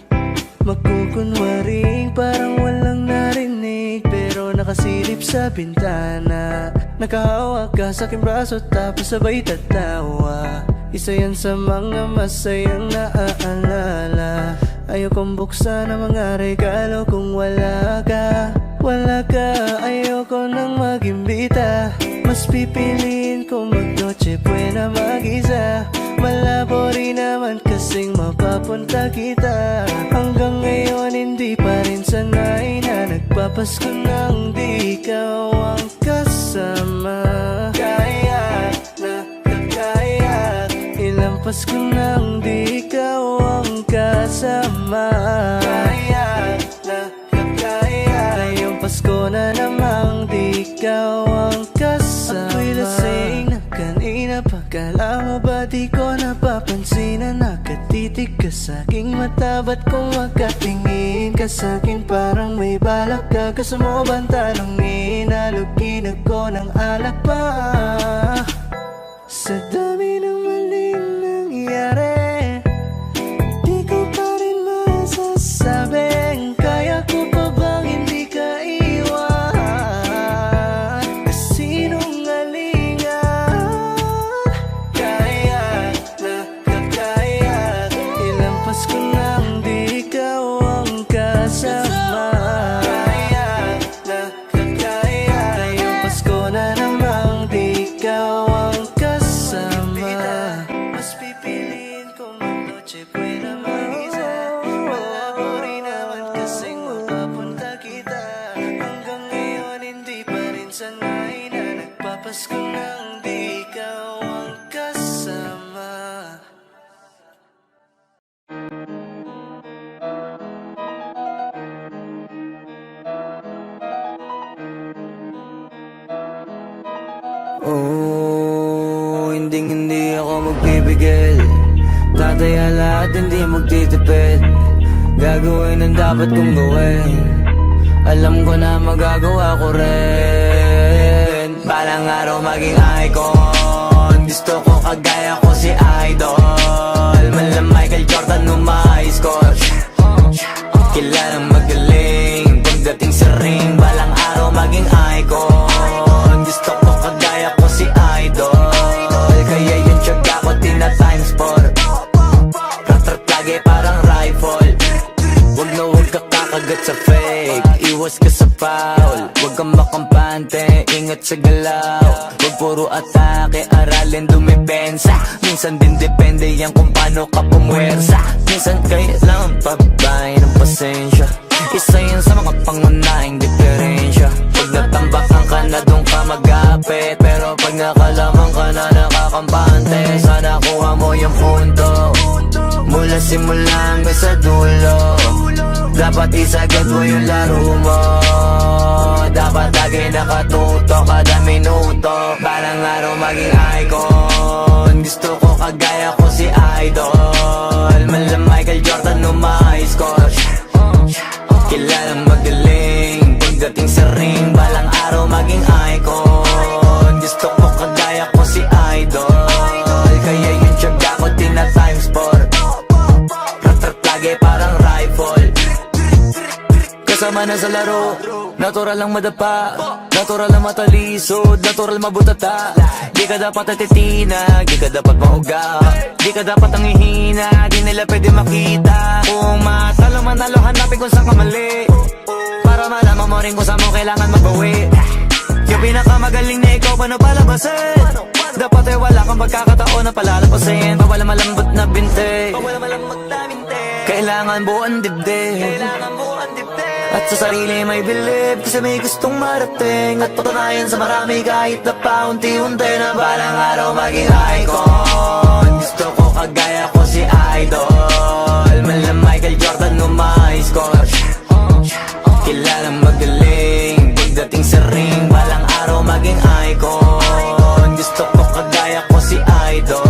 magkukunwaring parang walang narinig, pero nakasilip sa bintana. Nakahawak ka sa aking braso, tapos sabay tatawa. Isa yan sa mga masayang naaalala. Ayokong buksan ang mga regalo kung wala ka. Wala ka, ayoko nang mag-imbita. Mas pipiliin kong mag-noche buena mag-isa. Malabo rin naman kasing mapapunta kita. Hanggang ngayon hindi pa rin sanay na nagpapasko nang di ikaw ang kasama. Kaya na kakaya, ilang Pasko nang di ikaw ang kasama. Kaya na kakaya, ngayong Pasko na namang di ikaw ang kasama. Ako'y lasing na kanina pa, kala mo ba di ko napapansin na nakatitig ka sa aking mata? Ba't kung makatingin ka sa akin parang may balak ka? Gusto mo bang tanongin? Halugin ako ng alak pa. Sa dami ng maling nangyari, di ko pa rin masasabing kaya ko pa bang hindi ka iwan. Kasinungalingan, kaya na kakaya, ilang Pasko nang di ikaw ang kasama. Kaya na kakaya, ngayong Pasko na namang di ikaw ang kasama. Mas pipiliin kong mag-noche buena mag-isa. Malabo rin naman kasing mapapunta kita. Hanggang ngayon hindi pa rin sanay na nagpapasko nang di ikaw ang kasama. Oh, hindi ako magpipigil. Tataya lahat, hindi magtitipid. Gagawin ang dapat kong gawin. Alam ko na magagawa ko rin. Balang araw maging icon. Gusto ko kagaya ko si Idol. Mala Michael Jordan no may score. foul. Huwag kang makampante, ingat sa galaw. Huwag puro atake, aralin dumipensa. Minsan din depende yan kung paano ka pumwersa. Minsan kailangan pabay ng pasensya. Isa yan sa mga pangunahing diferensya. Pag natambakan ka na doon ka mag-apit, pero pag nakalaman ka na nakakampante, sana kuha mo yung punto. Mula simula hanggang sa dulo, dapat isagad mo yung laro mo. Dapat lagi nakatuto kada minuto. Balang araw maging icon. Gusto ko kagaya ko si Idol. Mala Michael Jordan no my score. Kilalang magaling pagdating sa ring. Balang araw maging icon. Gusto ko kagaya ko si Idol. Kaya yung tiyaga ko tina-times 4. Rat-rat lagi parang rifle. Kasama na sa laro, natural lang madapa, natural lang matalisod, natural mabutata. Di ka dapat atitina, di ka dapat mauga, di ka dapat ang ihina, di nila pwede makita. Kung matalo manalo, hanapin kung saan ka mali, para malaman mo rin kung saan mo kailangan magbawi. Yung pinakamagaling na ikaw, paano palabasin? Dapat ay wala kang pagkakataon na palalapasin. Pawala malambot na binte, kailangan buuan dibdib. At sa sarili may believe, kasi may gustong marating. At patunayan sa marami kahit na paunti-unti, na balang araw maging icon. Gusto ko kagaya ko si Idol. Mala Michael Jordan no my score. Kilalang magaling pagdating sa ring. Balang araw maging icon. Gusto ko kagaya ko si Idol.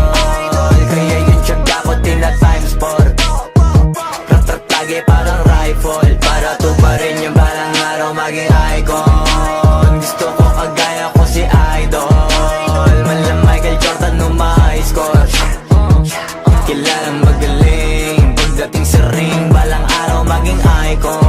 Kaya yung tiyaga ko tina-times 4. Rat-rat lagi parang rifle, para tuparin yung balang araw maging icon. Gusto ko kagaya ko si Idol. Mala Michael Jordan no my score. Kilalang magaling pagdating sa ring. Balang araw maging icon.